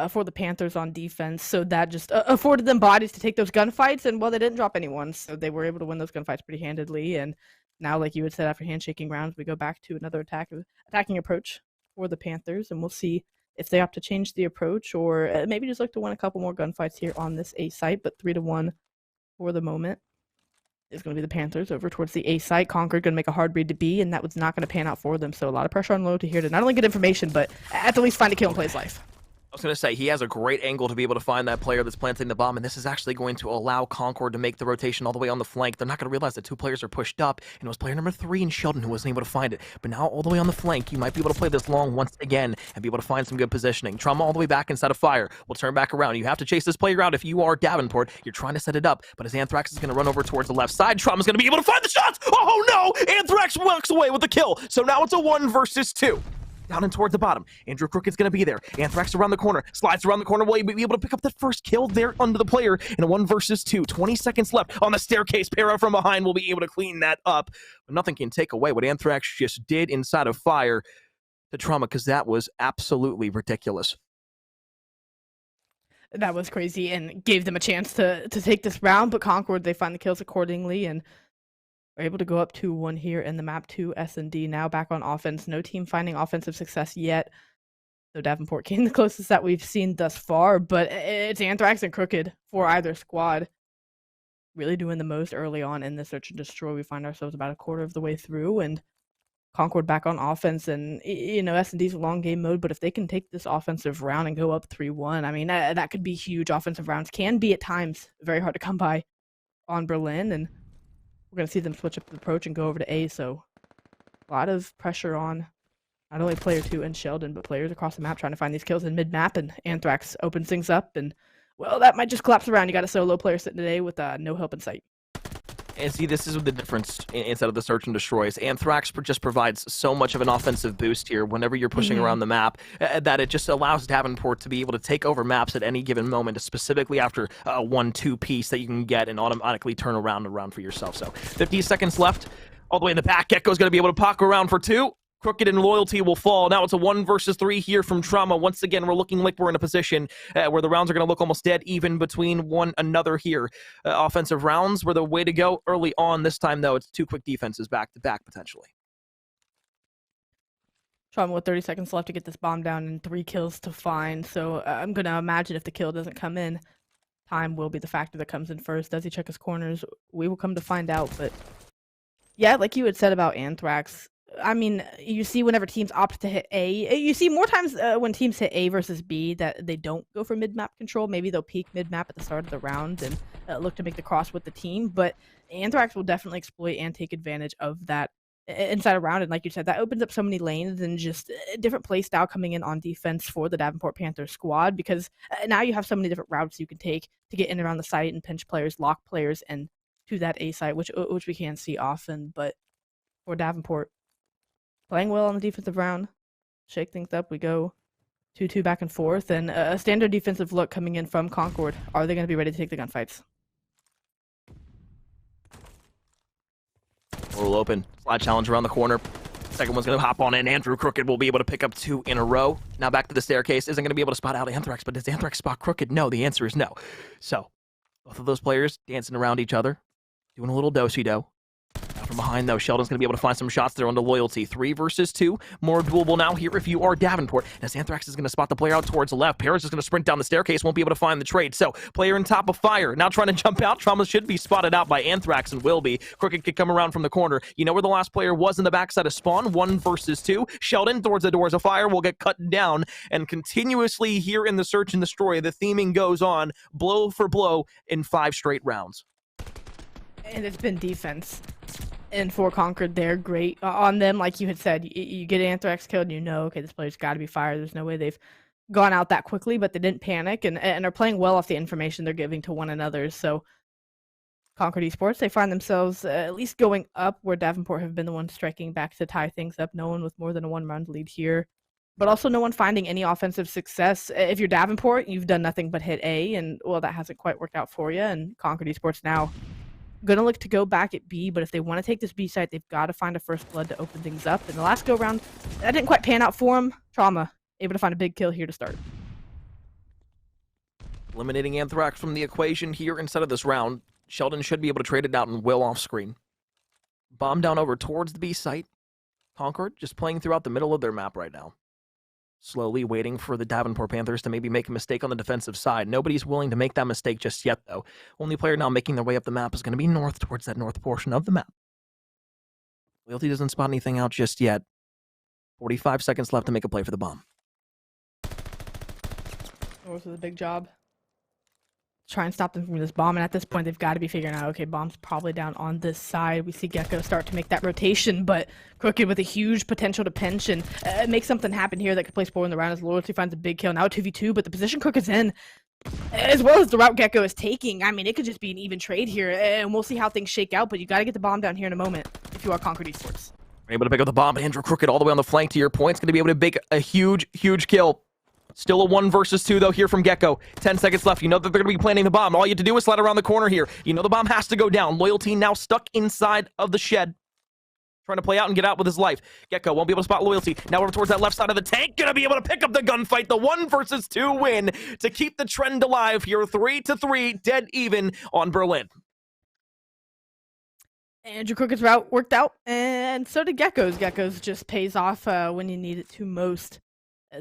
for the Panthers on defense, so that just afforded them bodies to take those gunfights, and well, they didn't drop anyone, so they were able to win those gunfights pretty handedly. And now, like you had said, after handshaking rounds, we go back to another attacking approach for the Panthers, and we'll see if they opt to change the approach or maybe just look to win a couple more gunfights here on this A site. But 3-1 for the moment is going to be the Panthers over towards the A site. Concord going to make a hard read to B, and that was not going to pan out for them. So a lot of pressure on Loyalty here to not only get information, but at the least find a kill and play his life. I was going to say, he has a great angle to be able to find that player that's planting the bomb, and this is actually going to allow Concord to make the rotation all the way on the flank. They're not going to realize that 2 players are pushed up, and it was player number 3 in Sheldon who wasn't able to find it. But now all the way on the flank, you might be able to play this long once again and be able to find some good positioning. Trauma all the way back inside of Fire. We'll turn back around. You have to chase this player out if you are Davenport. You're trying to set it up, but as Anthrax is going to run over towards the left side, Trauma's going to be able to find the shots! Oh no! Anthrax walks away with the kill, so now it's a 1 versus 2. Down and towards the bottom. Andrew Crooked's going to be there. Anthrax around the corner. Slides around the corner. Will he be able to pick up the first kill there under the player in a 1 versus 2? 20 seconds left on the staircase. Para from behind will be able to clean that up. But nothing can take away what Anthrax just did inside of Fire to Trauma, because that was absolutely ridiculous. That was crazy and gave them a chance to take this round, but Concord, they find the kills accordingly and are able to go up 2-1 here in the map 2 S&D. Now back on offense. No team finding offensive success yet. So Davenport came the closest that we've seen thus far, but it's Anthrax and Crooked for either squad. Really doing the most early on in the search and destroy. We find ourselves about a quarter of the way through, and Concord back on offense, and you know, S&D's long game mode, but if they can take this offensive round and go up 3-1, I mean, that could be huge. Offensive rounds can be at times very hard to come by on Berlin, and we're going to see them switch up the approach and go over to A, so a lot of pressure on not only player 2 and Sheldon, but players across the map trying to find these kills in mid-map, and Anthrax opens things up, and, well, that might just collapse around. You got a solo player sitting today with no help in sight. And see, this is the difference instead of the search and destroys. Anthrax just provides so much of an offensive boost here whenever you're pushing around the map that it just allows Davenport to be able to take over maps at any given moment, specifically after a 1-2 piece that you can get and automatically turn around for yourself. So 50 seconds left. All the way in the back, Gecko's going to be able to poke around for 2. Crooked and Loyalty will fall. Now it's a 1 versus 3 here from Trauma. Once again, we're looking like we're in a position where the rounds are going to look almost dead even between one another here. Offensive rounds were the way to go early on. This time, though, it's 2 quick defenses back-to-back, potentially. Trauma with 30 seconds left to get this bomb down and 3 kills to find. So I'm going to imagine if the kill doesn't come in, time will be the factor that comes in first. Does he check his corners? We will come to find out. But yeah, like you had said about Anthrax, I mean, you see whenever teams opt to hit A, you see more times when teams hit A versus B that they don't go for mid-map control. Maybe they'll peek mid-map at the start of the round and look to make the cross with the team. But Anthrax will definitely exploit and take advantage of that inside a round. And like you said, that opens up so many lanes and just a different play style coming in on defense for the Davenport Panthers squad, because now you have so many different routes you can take to get in around the site and pinch players, lock players, and to that A site, which we can see often. But for Davenport, playing well on the defensive round, shake things up. We go 2-2 back and forth, and a standard defensive look coming in from Concord. Are they going to be ready to take the gunfights? Portal open. Slide challenge around the corner. Second one's going to hop on in. Andrew Crooked will be able to pick up 2 in a row. Now back to the staircase. Isn't going to be able to spot out Anthrax, but does Anthrax spot Crooked? No, the answer is no. So, both of those players dancing around each other, doing a little do-si-do. From behind, though, Sheldon's going to be able to find some shots there on the Loyalty. 3 versus 2. More doable now here if you are Davenport. As Anthrax is going to spot the player out towards the left. Paris is going to sprint down the staircase. Won't be able to find the trade. So, player in top of Fire. Now trying to jump out. Trauma should be spotted out by Anthrax and will be. Crooked could come around from the corner. You know where the last player was in the backside of Spawn? 1 versus 2. Sheldon towards the doors of Fire will get cut down. And continuously here in the Search and Destroy, the theming goes on blow for blow in 5 straight rounds. And it's been defense. And for Concord, they're great on them. Like you had said, you get Anthrax killed and you know, okay, this player's got to be fired. There's no way they've gone out that quickly, but they didn't panic and are playing well off the information they're giving to one another. So Concord Esports, they find themselves at least going up, where Davenport have been the ones striking back to tie things up. No one with more than a 1-round lead here, but also no one finding any offensive success. If you're Davenport, you've done nothing but hit A, and well, that hasn't quite worked out for you. And Concord Esports now gonna look to go back at B, but if they want to take this B site, they've got to find a first blood to open things up. And the last go round, that didn't quite pan out for him. Trauma able to find a big kill here to start. Eliminating Anthrax from the equation here instead of this round. Sheldon should be able to trade it out and will off screen. Bomb down over towards the B site. Concord just playing throughout the middle of their map right now. Slowly waiting for the Davenport Panthers to maybe make a mistake on the defensive side. Nobody's willing to make that mistake just yet, though. Only player now making their way up the map is going to be north towards that north portion of the map. Loyalty doesn't spot anything out just yet. 45 seconds left to make a play for the bomb. North with a big job. Try and stop them from this bomb, and at this point they've got to be figuring out, okay, bomb's probably down on this side. We see Gecko start to make that rotation, but Crooked with a huge potential to pinch and make something happen here that could place 4 in the round as Loyalty finds a big kill. Now 2v2, but the position Crooked's in, as well as the route Gecko is taking, I mean, it could just be an even trade here, and we'll see how things shake out, but you got to get the bomb down here in a moment if you are Concord Esports. Able to pick up the bomb, Andrew Crooked all the way on the flank to your point. It's going to be able to make a huge kill. Still a 1 versus 2, though, here from Gecko. 10 seconds left. You know that they're going to be planting the bomb. All you have to do is slide around the corner here. You know the bomb has to go down. Loyalty now stuck inside of the shed, trying to play out and get out with his life. Gecko won't be able to spot Loyalty. Now over towards that left side of the tank. Going to be able to pick up the gunfight. The 1 versus 2 win to keep the trend alive here. 3-3, dead even on Berlin. Andrew Crooked's route worked out, and so did Gecko's. Gecko's just pays off when you need it to most.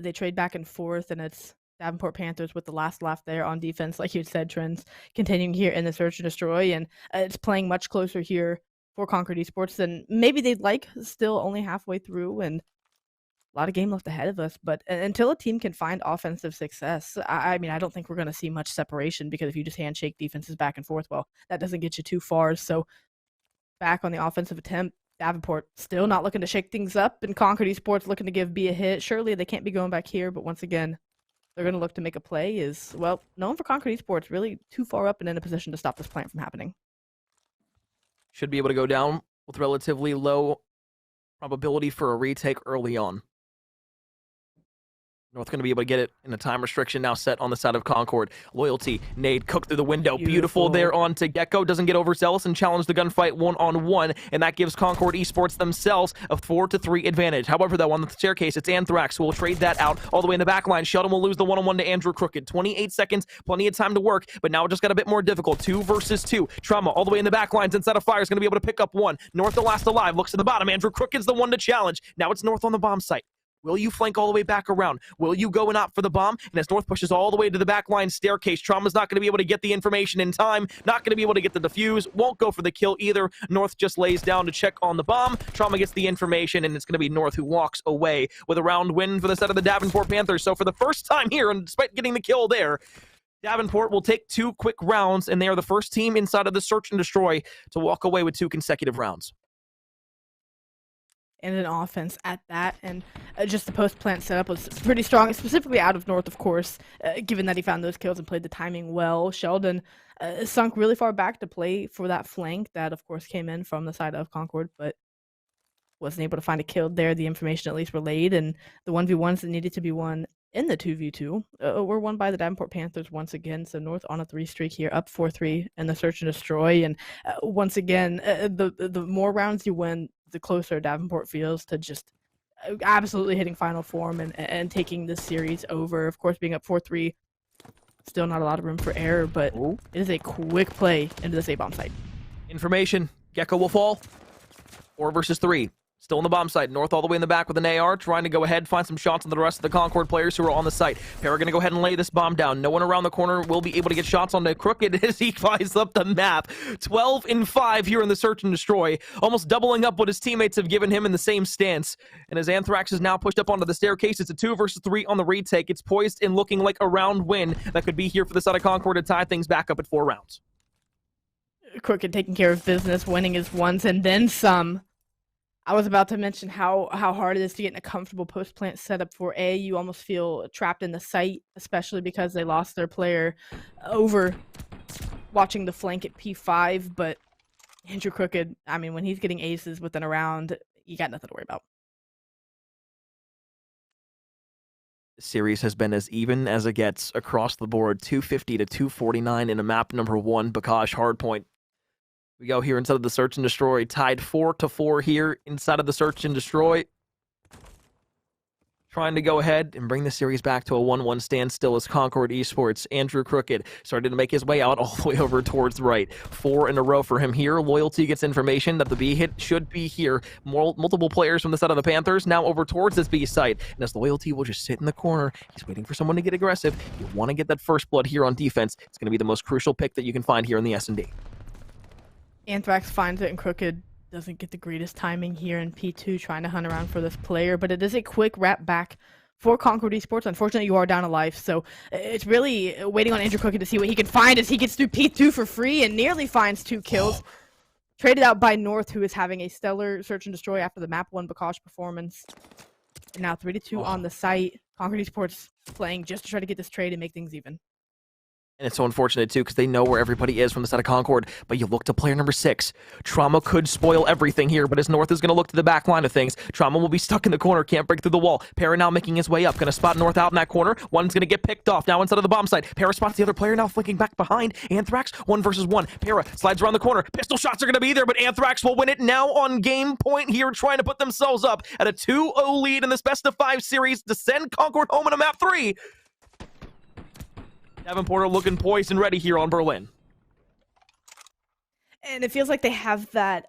They trade back and forth, and it's Davenport Panthers with the last laugh there on defense, like you said, Trends, continuing here in the search and destroy, and it's playing much closer here for Concord Esports than maybe they'd like, still only halfway through, and a lot of game left ahead of us, but until a team can find offensive success, I mean, I don't think we're going to see much separation, because if you just handshake defenses back and forth, well, that doesn't get you too far, so back on the offensive attempt, Davenport still not looking to shake things up, and Concord Esports looking to give B a hit. Surely they can't be going back here, but once again, they're going to look to make a play. Is, well, known for Concord Esports, really too far up and in a position to stop this plant from happening. Should be able to go down with relatively low probability for a retake early on. North going to be able to get it in a time restriction now set on the side of Concord. Loyalty, nade, cooked through the window. Beautiful there onto Gecko. Doesn't get overzealous and challenge the gunfight 1-on-1, and that gives Concord Esports themselves a 4-3 advantage. However, though, on the staircase, it's Anthrax who will trade that out all the way in the back line. Sheldon will lose the 1-on-1 to Andrew Crooked. 28 seconds, plenty of time to work, but now it just got a bit more difficult. 2 versus 2. Trauma all the way in the back lines inside of Fire is going to be able to pick up 1. North the last alive, looks to the bottom. Andrew Crooked's the one to challenge. Now it's North on the bomb site. Will you flank all the way back around? Will you go and opt for the bomb? And as North pushes all the way to the back line staircase, Trauma's not going to be able to get the information in time, not going to be able to get the defuse, won't go for the kill either. North just lays down to check on the bomb. Trauma gets the information, and it's going to be North who walks away with a round win for the set of the Davenport Panthers. So for the first time here, and despite getting the kill there, Davenport will take 2 quick rounds, and they are the first team inside of the search and destroy to walk away with 2 consecutive rounds. And an offense at that, and just the post-plant setup was pretty strong, specifically out of North, of course, given that he found those kills and played the timing well. Sheldon sunk really far back to play for that flank that, of course, came in from the side of Concord, but wasn't able to find a kill there. The information at least relayed, and the 1v1s that needed to be won in the 2v2 were won by the Davenport Panthers once again. So North on a 3 streak here, up 4-3 in the search and destroy, and once again, the more rounds you win, the closer Davenport feels to just absolutely hitting final form and taking this series over. Of course, being up 4-3, still not a lot of room for error, but it is a quick play into this A-bomb site. Information, Gecko will fall. 4 versus 3. Still on the bomb site. North all the way in the back with an AR, trying to go ahead, find some shots on the rest of the Concord players who are on the site. Para going to go ahead and lay this bomb down. No one around the corner will be able to get shots on the Crooked as he flies up the map. 12-5 here in the search and destroy, almost doubling up what his teammates have given him in the same stance. And as Anthrax is now pushed up onto the staircase, it's a 2 versus 3 on the retake. It's poised and looking like a round win that could be here for the side of Concord to tie things back up at 4 rounds. Crooked taking care of business, winning his ones and then some. I was about to mention how hard it is to get in a comfortable post-plant setup for A. You almost feel trapped in the site, especially because they lost their player over watching the flank at P5, but Andrew Crooked, I mean, when he's getting aces within a round, you got nothing to worry about. The series has been as even as it gets across the board, 250 to 249 in a map number 1, Bakash Hardpoint. We go here inside of the Search and Destroy, tied 4-4 here inside of the Search and Destroy. Trying to go ahead and bring the series back to a 1-1 standstill as Concord Esports. Andrew Crooked started to make his way out all the way over towards right. 4 in a row for him here. Loyalty gets information that the B hit should be here. Multiple players from the side of the Panthers now over towards this B site. And as Loyalty will just sit in the corner, he's waiting for someone to get aggressive. You want to get that first blood here on defense. It's going to be the most crucial pick that you can find here in the S&D. Anthrax finds it, and Crooked doesn't get the greatest timing here in P2, trying to hunt around for this player, but it is a quick wrap back for Concord Esports. Unfortunately, you are down a life, so it's really waiting on Andrew Crooked to see what he can find as he gets through P2 for free and nearly finds 2 kills. Traded out by North, who is having a stellar Search and Destroy after the map 1 Bakash performance. And now 3-2 on the site. Concord Esports playing just to try to get this trade and make things even. And it's so unfortunate, too, because they know where everybody is from the side of Concord. But you look to player number 6. Trauma could spoil everything here, but as North is going to look to the back line of things, Trauma will be stuck in the corner, can't break through the wall. Para now making his way up, going to spot North out in that corner. One's going to get picked off now inside of the bomb site. Para spots the other player now flanking back behind. Anthrax, 1 versus 1. Para slides around the corner. Pistol shots are going to be there, but Anthrax will win it now on game point here, trying to put themselves up at a 2-0 lead in this best-of-5 series to send Concord home in a map 3. Davenport looking poised and ready here on Berlin. And it feels like they have that,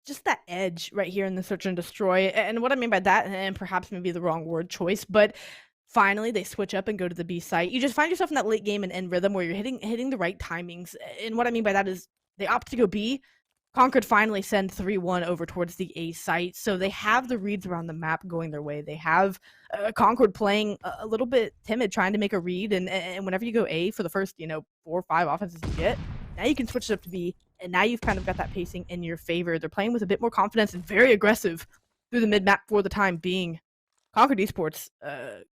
just that edge right here in the Search and Destroy. And what I mean by that, and perhaps maybe the wrong word choice, but finally they switch up and go to the B site. You just find yourself in that late game and end rhythm where you're hitting the right timings. And what I mean by that is they opt to go B. Concord finally send 3-1 over towards the A site, so they have the reads around the map going their way. They have Concord playing a little bit timid, trying to make a read, and whenever you go A for the first, 4 or 5 offenses you get, now you can switch it up to B, and now you've kind of got that pacing in your favor. They're playing with a bit more confidence and very aggressive through the mid-map for the time being. Concord Esports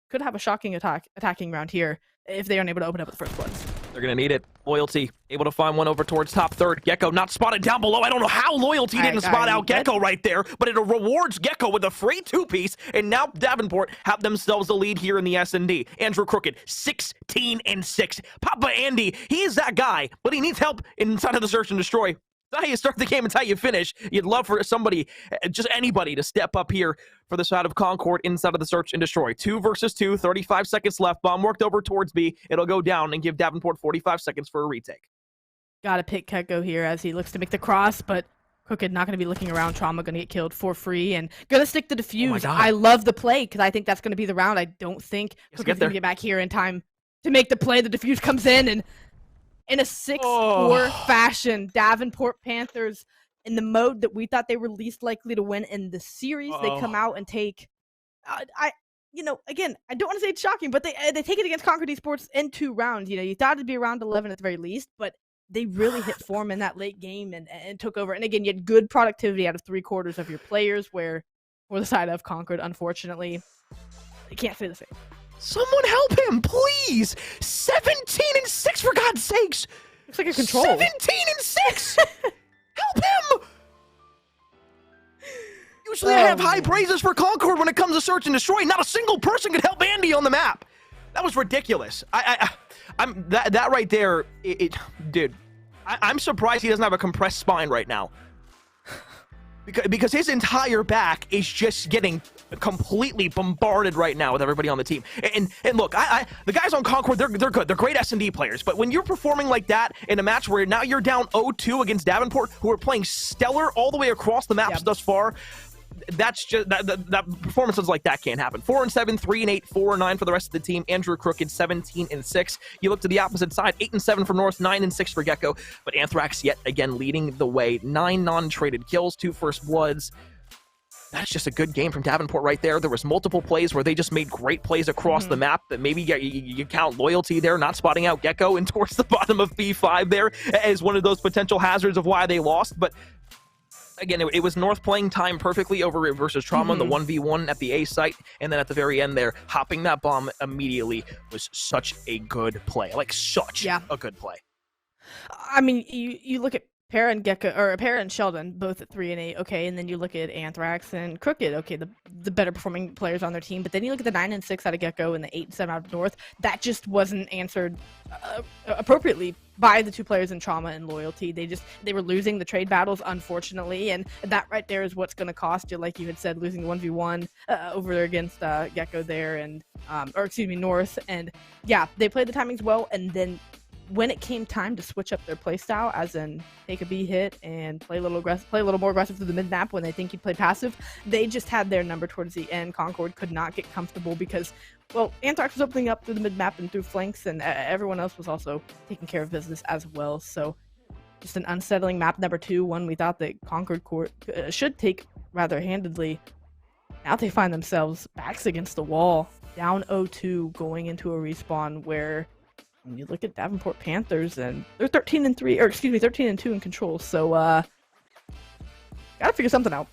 could have a shocking attacking round here if they aren't able to open up with the first bloods. They're going to need it. Loyalty, able to find one over towards top third. Gecko not spotted down below. I don't know how Loyalty didn't spot out Gecko right there, but it rewards Gecko with a free 2-piece, and now Davenport have themselves a lead here in the S&D. Andrew Crooked, 16-6. Papa Andy, he is that guy, but he needs help inside of the Search and Destroy. It's not how you start the game, it's how you finish. You'd love for somebody, just anybody, to step up here for the side of Concord inside of the Search and Destroy. 2 versus 2, 35 seconds left. Bomb worked over towards B. It'll go down and give Davenport 45 seconds for a retake. Gotta pick Gecko here as he looks to make the cross, but Crooked not going to be looking around. Trauma going to get killed for free and going to stick the defuse. I love the play because I think that's going to be the round. I don't think Crooked's going to get back here in time to make the play. The defuse comes in a 6-4 fashion. Davenport Panthers, in the mode that we thought they were least likely to win in the series, they come out and take. Again, I don't want to say it's shocking, but they take it against Concord Esports in 2 rounds. You thought it'd be around 11 at the very least, but they really hit form in that late game and took over. And again, you had good productivity out of 3/4 of your players, where for the side of Concord, unfortunately, they can't say the same. Someone help him, please! 17-6, for God's sakes! Looks like a control. 17-6! Help him! Usually I have high praises for Concord when it comes to Search and Destroy. Not a single person could help Andy on the map. That was ridiculous. I'm that right there, dude. I'm surprised he doesn't have a compressed spine right now. Because his entire back is just getting completely bombarded right now with everybody on the team. And look, the guys on Concord, they're good. They're great S&D players. But when you're performing like that in a match where now you're down 0-2 against Davenport, who are playing stellar all the way across the maps thus far, that's just that performances like that can't happen. 4-7, 3-8, 4-9 for the rest of the team. Andrew Crooked, 17-6. You look to the opposite side, 8-7 for North, 9-6 for Gecko. But Anthrax yet again leading the way. 9 non-traded kills, 2 first bloods. That's just a good game from Davenport right there. There was multiple plays where they just made great plays across the map. That maybe you count Loyalty there, not spotting out Gecko and towards the bottom of B5 there as one of those potential hazards of why they lost. But Again, it was North playing time perfectly over it versus Trauma in the 1v1 at the A site, and then at the very end there, hopping that bomb immediately was such a good play. Like, such a good play. I mean, you look at Para and Gecko, or Para and Sheldon, both at 3 and 8, okay, and then you look at Anthrax and Crooked, okay, the better performing players on their team, but then you look at the 9 and 6 out of Gecko and the 8 and 7 out of North, that just wasn't answered appropriately by the two players in Trauma and Loyalty. They were losing the trade battles, unfortunately, and that right there is what's going to cost you, like you had said, losing the 1v1 over there against Gecko there, and North, and yeah, they played the timings well, and then when it came time to switch up their playstyle, as in take a B hit and play a little more aggressive through the mid map when they think you'd play passive, they just had their number towards the end. Concord could not get comfortable because, well, Anthrax was opening up through the mid map and through flanks, and everyone else was also taking care of business as well. So just an unsettling map number 2, one we thought that Concord should take rather handedly. Now they find themselves backs against the wall, down 0-2, going into a respawn where when you look at Davenport Panthers, and they're 13 and 2 in control, so gotta figure something out.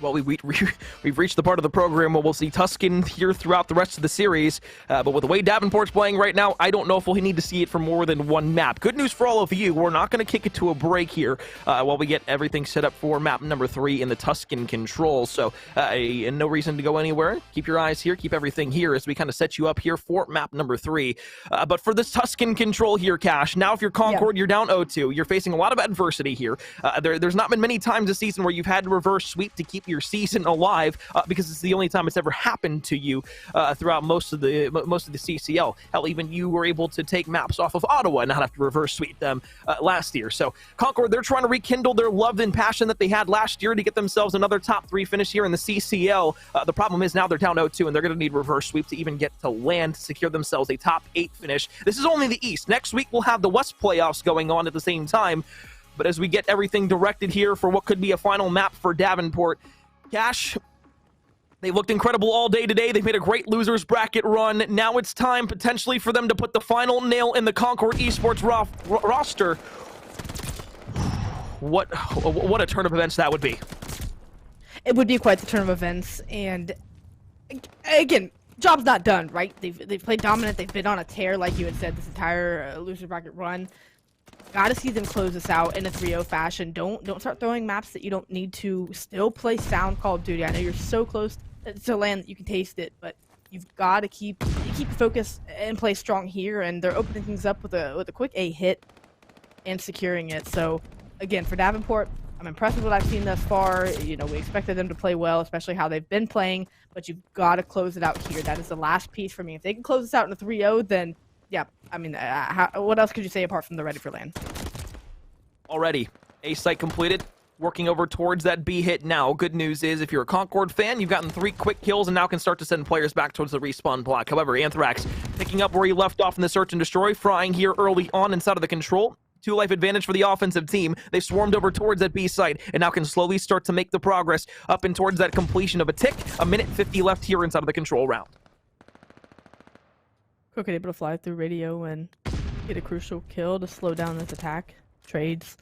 Well, we've reached the part of the program where we'll see Tuscan here throughout the rest of the series, but with the way Davenport's playing right now, I don't know if we'll need to see it for more than one map. Good news for all of you, we're not going to kick it to a break here while we get everything set up for map number 3 in the Tuscan control, so no reason to go anywhere. Keep your eyes here, keep everything here as we kind of set you up here for map number 3. But for this Tuscan control here, Cash, now if you're Concord, you're down 0-2, you're facing a lot of adversity here. There's not been many times this season where you've had to reverse sweep to keep your season alive because it's the only time it's ever happened to you throughout most of the CCL. Hell, even you were able to take maps off of Ottawa and not have to reverse sweep them last year. So Concord, they're trying to rekindle their love and passion that they had last year to get themselves another top 3 finish here in the CCL. The problem is now they're down 0-2 and they're going to need reverse sweep to even get to land to secure themselves a top 8 finish. This is only the East. Next week we'll have the West playoffs going on at the same time. But as we get everything directed here for what could be a final map for Davenport, Cash, they looked incredible all day today. They've made a great losers bracket run. Now it's time potentially for them to put the final nail in the Concord Esports roster. What a turn of events that would be. It would be quite the turn of events, and again, job's not done, right? They've played dominant. They've been on a tear, like you had said, this entire losers bracket run. Gotta see them close this out in a 3-0 fashion. Don't start throwing maps that you don't need to. Still play sound Call of Duty. I know you're so close to land that you can taste it, but you've got to keep your focus and play strong here. And they're opening things up with a quick A hit and securing it. So again, for Davenport, I'm impressed with what I've seen thus far. You know, we expected them to play well, especially how they've been playing, but you've got to close it out here. That is the last piece for me. If they can close this out in a 3-0, then yeah, I mean, what else could you say apart from the ready for land? Already, A site completed. Working over towards that B hit now. Good news is, if you're a Concord fan, you've gotten 3 quick kills and now can start to send players back towards the respawn block. However, Anthrax picking up where he left off in the search and destroy, frying here early on inside of the control. 2-life advantage for the offensive team. They swarmed over towards that B site and now can slowly start to make the progress up and towards that completion of a tick. A minute 50 left here inside of the control round. Crooked able to fly through radio and get a crucial kill to slow down this attack. Trades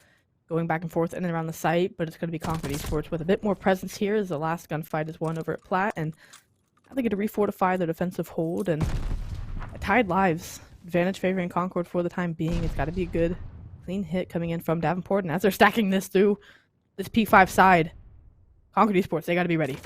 going back and forth in and around the site, but it's going to be Concord Esports with a bit more presence here as the last gunfight is won over at Platt, and now they get to refortify their defensive hold and tied lives. Advantage favoring Concord for the time being. It's got to be a good, clean hit coming in from Davenport, and as they're stacking this through this P5 side, Concord Esports, they got to be ready.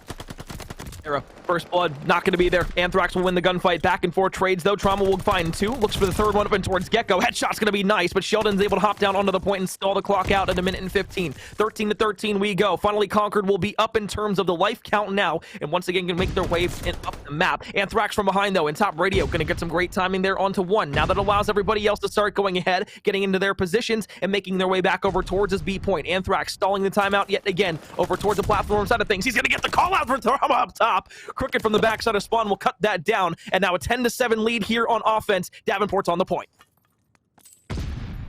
Era. First blood, not going to be there. Anthrax will win the gunfight. Back and forth trades, though. Trauma will find 2. Looks for the third one up and towards Gecko. Headshot's going to be nice, but Sheldon's able to hop down onto the point and stall the clock out at a minute and 15. 13-13 we go. Finally, Concord will be up in terms of the life count now, and once again can make their way up the map. Anthrax from behind, though, in top radio. Going to get some great timing there onto 1. Now that allows everybody else to start going ahead, getting into their positions, and making their way back over towards his B point. Anthrax stalling the timeout yet again over towards the platform side of things. He's going to get the call out for Trauma up top. Crooked from the backside of spawn will cut that down, and now a 10-7 lead here on offense. Davenport's on the point.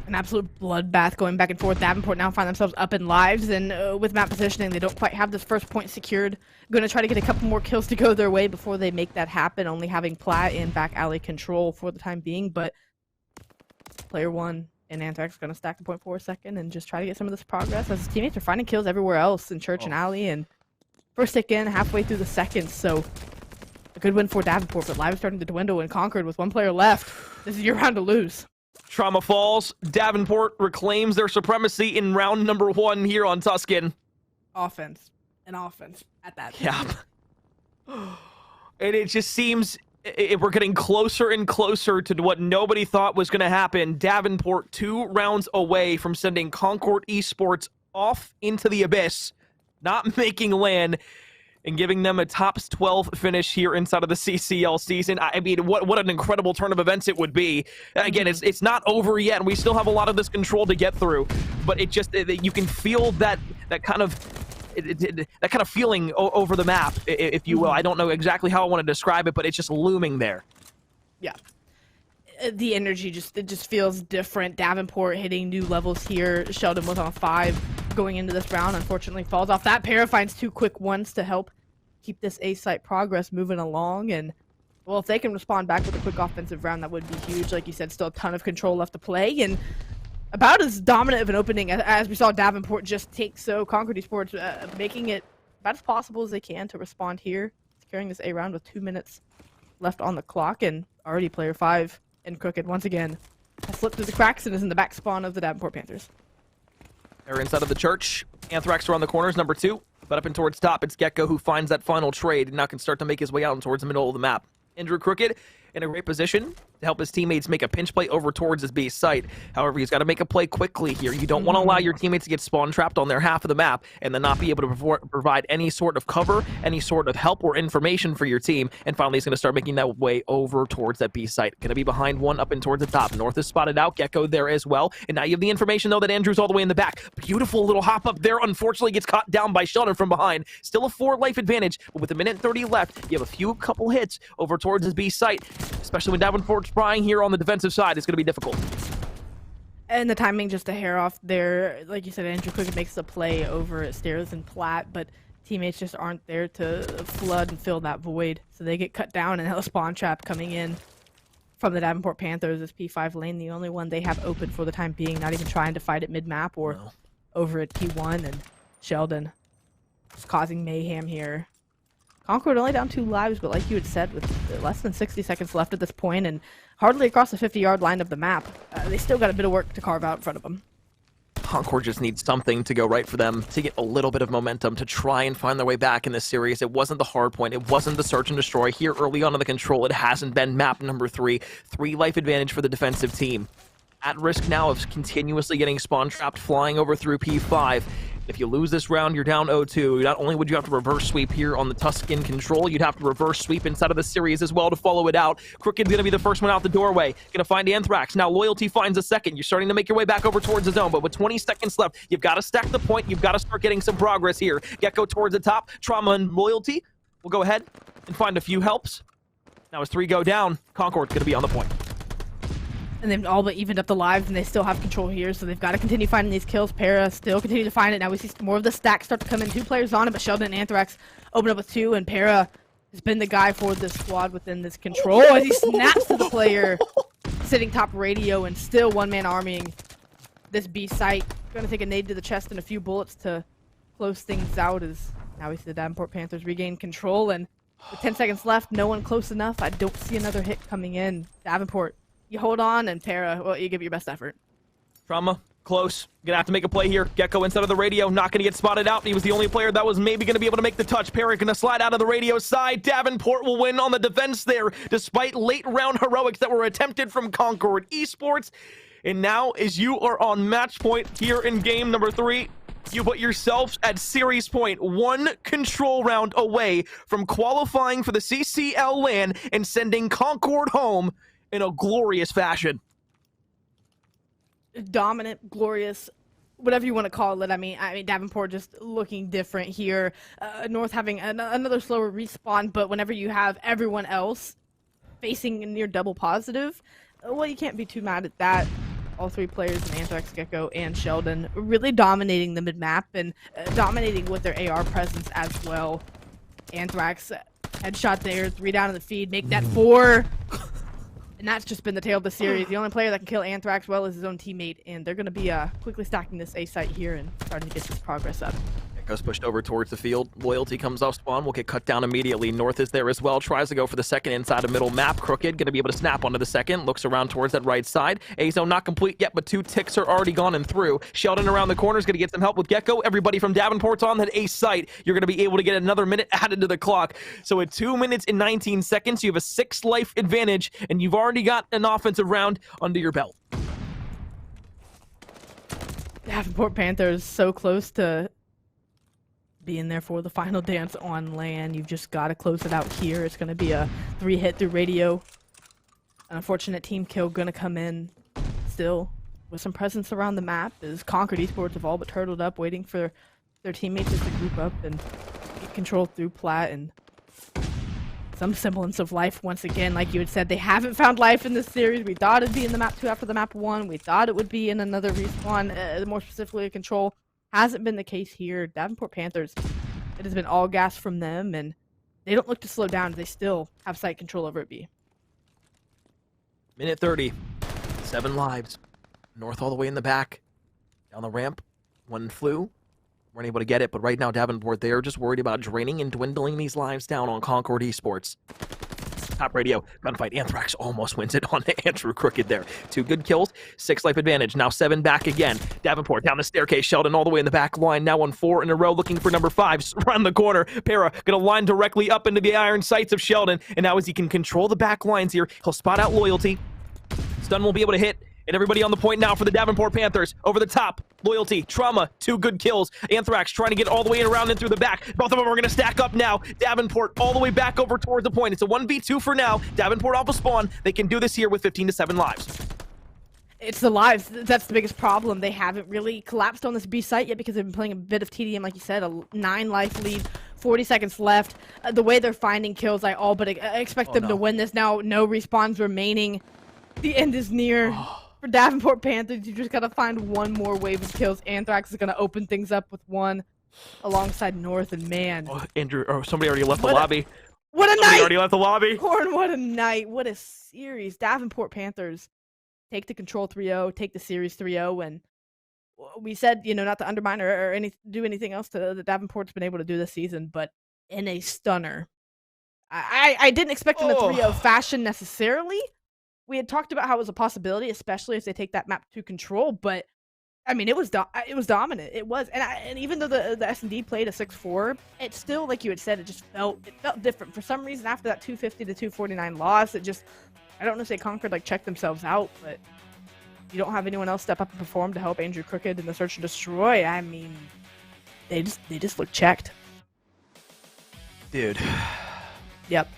An absolute bloodbath going back and forth. Davenport now find themselves up in lives, and with map positioning, they don't quite have this first point secured. Going to try to get a couple more kills to go their way before they make that happen, only having Platt in back alley control for the time being, but player 1 And Anthrax is going to stack the point for a second and just try to get some of this progress as his teammates are finding kills everywhere else in Church and Alley. And first tick in halfway through the second, so a good win for Davenport, but live is starting to dwindle in Concord with one player left. This is your round to lose. Trauma falls. Davenport reclaims their supremacy in round number 1 here on Tuscan. Offense at that. Yeah. And it just seems we're getting closer and closer to what nobody thought was going to happen. Davenport 2 rounds away from sending Concord Esports off into the abyss, not making land, and giving them a top 12 finish here inside of the CCL season. I mean, what an incredible turn of events it would be. Again, it's not over yet, and we still have a lot of this control to get through. But it just you can feel that kind of feeling over the map, if you will. I don't know exactly how I want to describe it, but it's just looming there. Yeah. The energy just feels different. Davenport hitting new levels here. Sheldon was on a 5 going into this round. Unfortunately, falls off that. Para finds 2 quick ones to help keep this A-site progress moving along. And, well, if they can respond back with a quick offensive round, that would be huge. Like you said, still a ton of control left to play. And about as dominant of an opening as we saw Davenport just take. So Concord Esports making it about as possible as they can to respond here. Securing this A round with 2 minutes left on the clock. And already player 5. And Crooked, once again, has slipped through the cracks and is in the back spawn of the Davenport Panthers. They're inside of the church. Anthrax around the corners, number 2. But up and towards top, it's Gecko who finds that final trade and now can start to make his way out and towards the middle of the map. Andrew Crooked in a great position to help his teammates make a pinch play over towards his B site. However, he's got to make a play quickly here. You don't want to allow your teammates to get spawn trapped on their half of the map and then not be able to provide any sort of cover, any sort of help or information for your team. And finally, he's going to start making that way over towards that B site. Going to be behind one up and towards the top. North is spotted out. Gecko there as well. And now you have the information, though, that Andrew's all the way in the back. Beautiful little hop up there. Unfortunately, gets caught down by Sheldon from behind. Still a 4 life advantage, but with a minute 30 left, you have a couple hits over towards his B site, especially when Davenport's trying here on the defensive side. It's going to be difficult. And the timing just a hair off there. Like you said, Andrew Crooked makes the play over at Stairs and Platt, but teammates just aren't there to flood and fill that void. So they get cut down, and a spawn trap coming in from the Davenport Panthers. This P5 lane, the only one they have open for the time being, not even trying to fight it mid-map or over at P1. And Sheldon just causing mayhem here. Concord only down 2 lives, but like you had said, with less than 60 seconds left at this point and hardly across the 50-yard line of the map, they still got a bit of work to carve out in front of them. Concord just needs something to go right for them to get a little bit of momentum to try and find their way back in this series. It wasn't the hard point. It wasn't the search and destroy. Here early on in the control, it hasn't been map number 3. 3 life advantage for the defensive team. At risk now of continuously getting spawn trapped, flying over through P5. If you lose this round, you're down 0-2. Not only would you have to reverse sweep here on the Tuscan control, you'd have to reverse sweep inside of the series as well to follow it out. Crooked's going to be the first one out the doorway. Going to find Anthrax. Now Loyalty finds a second. You're starting to make your way back over towards the zone, but with 20 seconds left, you've got to stack the point. You've got to start getting some progress here. Gecko towards the top. Trauma and Loyalty will go ahead and find a few helps. Now as 3 go down, Concord's going to be on the point. And they've all but evened up the lives, and they still have control here, so they've got to continue finding these kills. Para still continue to find it. Now we see more of the stack start to come in. 2 players on it, but Sheldon and Anthrax open up with 2, and Para has been the guy for this squad within this control as he snaps to the player sitting top radio and still one-man arming this B site. Going to take a nade to the chest and a few bullets to close things out as now we see the Davenport Panthers regain control, and with 10 seconds left, no one close enough. I don't see another hit coming in. Davenport, you hold on, and Para, well, you give your best effort. Trauma, close. Gonna have to make a play here. Gecko inside of the radio, not gonna get spotted out. He was the only player that was maybe gonna be able to make the touch. Para gonna slide out of the radio side. Davenport will win on the defense there, despite late round heroics that were attempted from Concord Esports. And now, as you are on match point here in game number 3, you put yourselves at series point, 1 control round away from qualifying for the CCL LAN and sending Concord home in a glorious fashion. Dominant, glorious, whatever you want to call it. I mean, Davenport just looking different here. North having another slower respawn, but whenever you have everyone else facing a near double positive, well, you can't be too mad at that. All 3 players, Anthrax, Gecko, and Sheldon, really dominating the mid-map and dominating with their AR presence as well. Anthrax, headshot there, 3 down in the feed, make that 4. And that's just been the tale of the series. The only player that can kill Anthrax well is his own teammate, and they're going to be quickly stacking this A site here and starting to get this progress up. Goes pushed over towards the field. Loyalty comes off spawn. Will get cut down immediately. North is there as well. Tries to go for the second inside of middle map. Crooked going to be able to snap onto the second. Looks around towards that right side. A-zone not complete yet, but 2 ticks are already gone and through. Sheldon around the corner is going to get some help with Gecko. Everybody from Davenport's on that A site. You're going to be able to get another minute added to the clock. So at 2 minutes and 19 seconds, you have a 6 life advantage, and you've already got an offensive round under your belt. Davenport Panthers so close to being there for the final dance on land. You've just got to close it out here. It's going to be a 3-hit through radio. An unfortunate team kill going to come in still with some presence around the map as Concord Esports have all but turtled up, waiting for their teammates just to group up and get control through plat and some semblance of life once again. Like you had said, they haven't found life in this series. We thought it'd be in the map 2 after the map 1. We thought it would be in another respawn, more specifically a control. Hasn't been the case here. Davenport Panthers, it has been all gas from them, and they don't look to slow down. They still have site control over it B. Minute 30. 7 lives. North all the way in the back. Down the ramp. 1 flew. Weren't able to get it, but right now Davenport, they are just worried about draining and dwindling these lives down on Concord Esports. Top radio, gunfight. Anthrax almost wins it on Andrew Crooked there. 2 good kills, 6 life advantage. Now 7 back again. Davenport down the staircase. Sheldon all the way in the back line. Now on 4 in a row, looking for number 5. Around the corner. Para gonna line directly up into the iron sights of Sheldon. And now as he can control the back lines here, he'll spot out Loyalty. Stun will be able to hit. And everybody on the point now for the Davenport Panthers. Over the top, Loyalty, Trauma, 2 good kills. Anthrax trying to get all the way around and through the back. Both of them are going to stack up now. Davenport all the way back over towards the point. It's a 1v2 for now. Davenport off of spawn. They can do this here with 15 to 7 lives. It's the lives. That's the biggest problem. They haven't really collapsed on this B site yet because they've been playing a bit of TDM, like you said, a 9 life lead, 40 seconds left. The way they're finding kills, I all but expect them to win this now. No respawns remaining. The end is near. For Davenport Panthers, you just gotta find 1 more wave of kills. Anthrax is gonna open things up with 1 alongside North, and man. Andrew, somebody already left the lobby. What a Somebody night! already left the lobby. Horn, what a night. What a series. Davenport Panthers take the control 3-0, take the series 3-0, and we said, not to undermine or do anything else that Davenport's been able to do this season, but in a stunner. I didn't expect in a 3-0 fashion necessarily. We had talked about how it was a possibility, especially if they take that map to control, but I mean, it was dominant. It was, and even though the S&D played a 6-4, it still, like you had said, it felt different. For some reason, after that 250 to 249 loss, I don't know if they Concord checked themselves out, but you don't have anyone else step up and perform to help Andrew Crooked in the search and destroy. I mean, they just look checked, dude. Yep.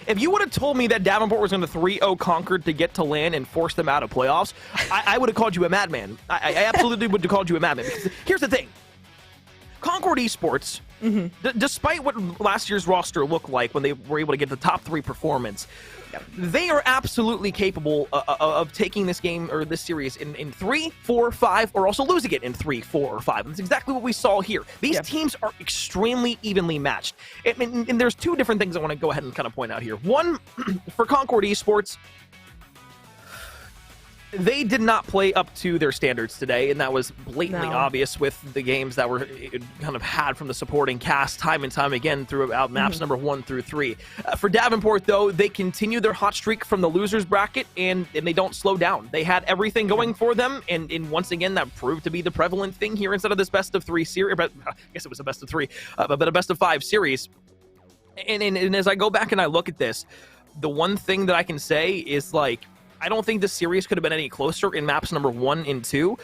If you would have told me that Davenport was going to 3-0 Concord to get to land and force them out of playoffs, I would have called you a madman. I absolutely would have called you a madman. Because here's the thing. Concord Esports, despite what last year's roster looked like when they were able to get the top 3 performance, they are absolutely capable of taking this game or this series in 3, 4, 5, or also losing it in 3, 4, or 5. That's exactly what we saw here. These teams are extremely evenly matched. And there's 2 different things I want to go ahead and kind of point out here. One, for Concord Esports, they did not play up to their standards today, and that was blatantly obvious with the games that were kind of had from the supporting cast time and time again throughout maps number 1 through 3. For Davenport, though, they continue their hot streak from the losers bracket, and they don't slow down. They had everything going for them, and once again, that proved to be the prevalent thing here instead of this best of 3 series. But I guess it was a best of 3, but a best of 5 series. And as I go back and I look at this, the one thing that I can say is I don't think this series could have been any closer in maps number 1 and 2.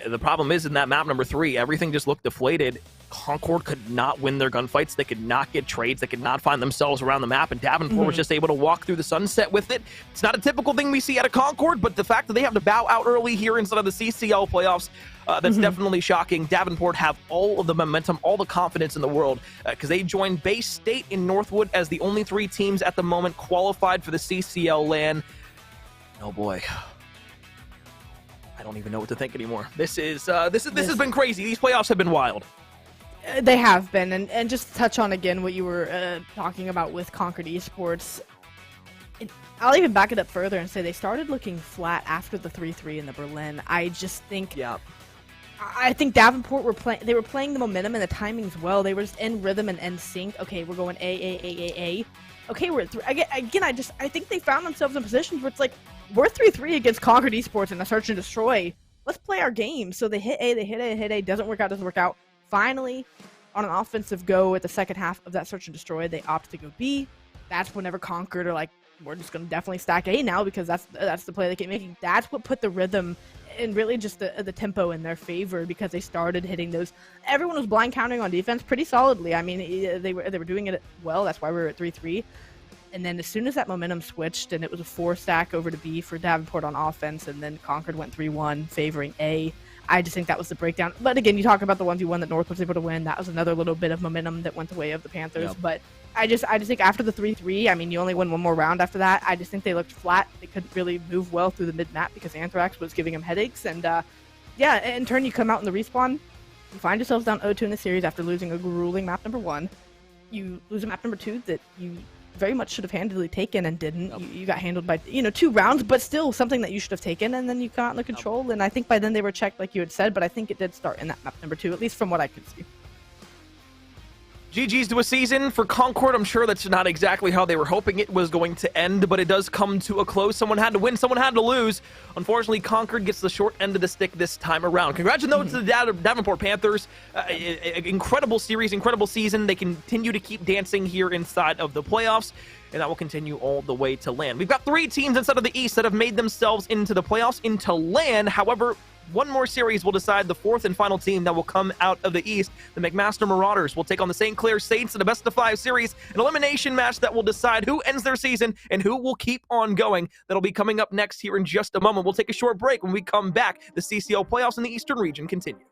The problem is in that map number 3, everything just looked deflated. Concord could not win their gunfights. They could not get trades. They could not find themselves around the map, and Davenport was just able to walk through the sunset with it. It's not a typical thing we see out of Concord, but the fact that they have to bow out early here instead of the CCL playoffs, that's definitely shocking. Davenport have all of the momentum, all the confidence in the world, because they joined Bay State in Northwood as the only 3 teams at the moment qualified for the CCL LAN. Oh boy, I don't even know what to think anymore. This has been crazy. These playoffs have been wild. They have been, and just to touch on again what you were talking about with Concord Esports. I'll even back it up further and say they started looking flat after the 3-3 in the Berlin. I just think, I think Davenport were playing the momentum and the timings well. They were just in rhythm and in sync. Okay, we're going A. Okay, we're at 3. Again, I think they found themselves in positions where it's like, we're 3-3 against Concord Esports in a search and destroy. Let's play our game. So they hit A, doesn't work out. Finally, on an offensive go at the second half of that search and destroy, they opt to go B. That's whenever Concord are like, we're just going to definitely stack A now because that's the play they keep making. That's what put the rhythm and really just the tempo in their favor because they started hitting those. Everyone was blind counting on defense pretty solidly. I mean, they were doing it well. That's why we were at 3-3. And then as soon as that momentum switched and it was a 4-stack over to B for Davenport on offense, and then Concord went 3-1 favoring A, I just think that was the breakdown. But again, you talk about the 1v1 that North was able to win. That was another little bit of momentum that went the way of the Panthers. Yep. But I just think after the 3-3, I mean, you only win one more round after that. I just think they looked flat. They couldn't really move well through the mid-map because Anthrax was giving them headaches. And yeah, in turn, you come out in the respawn. You find yourselves down 0-2 in the series after losing a grueling map number 1. You lose a map number 2 that you very much should have handily taken and didn't. Yep. You got handled by 2 rounds, but still something that you should have taken, and then you got in the control. Yep. And I think by then they were checked, like you had said, but I think it did start in that map number 2, at least from what I could see. GG's to a season for Concord. I'm sure that's not exactly how they were hoping it was going to end, but it does come to a close. Someone had to win, someone had to lose. Unfortunately, Concord gets the short end of the stick this time around. Congratulations to the Davenport Panthers. Incredible series, incredible season. They continue to keep dancing here inside of the playoffs, and that will continue all the way to LAN. We've got 3 teams inside of the East that have made themselves into the playoffs, into LAN. However, one more series will decide the 4th and final team that will come out of the East. The McMaster Marauders will take on the St. Clair Saints in a best-of-5 series, an elimination match that will decide who ends their season and who will keep on going. That'll be coming up next here in just a moment. We'll take a short break. When we come back, the CCL playoffs in the Eastern region continue.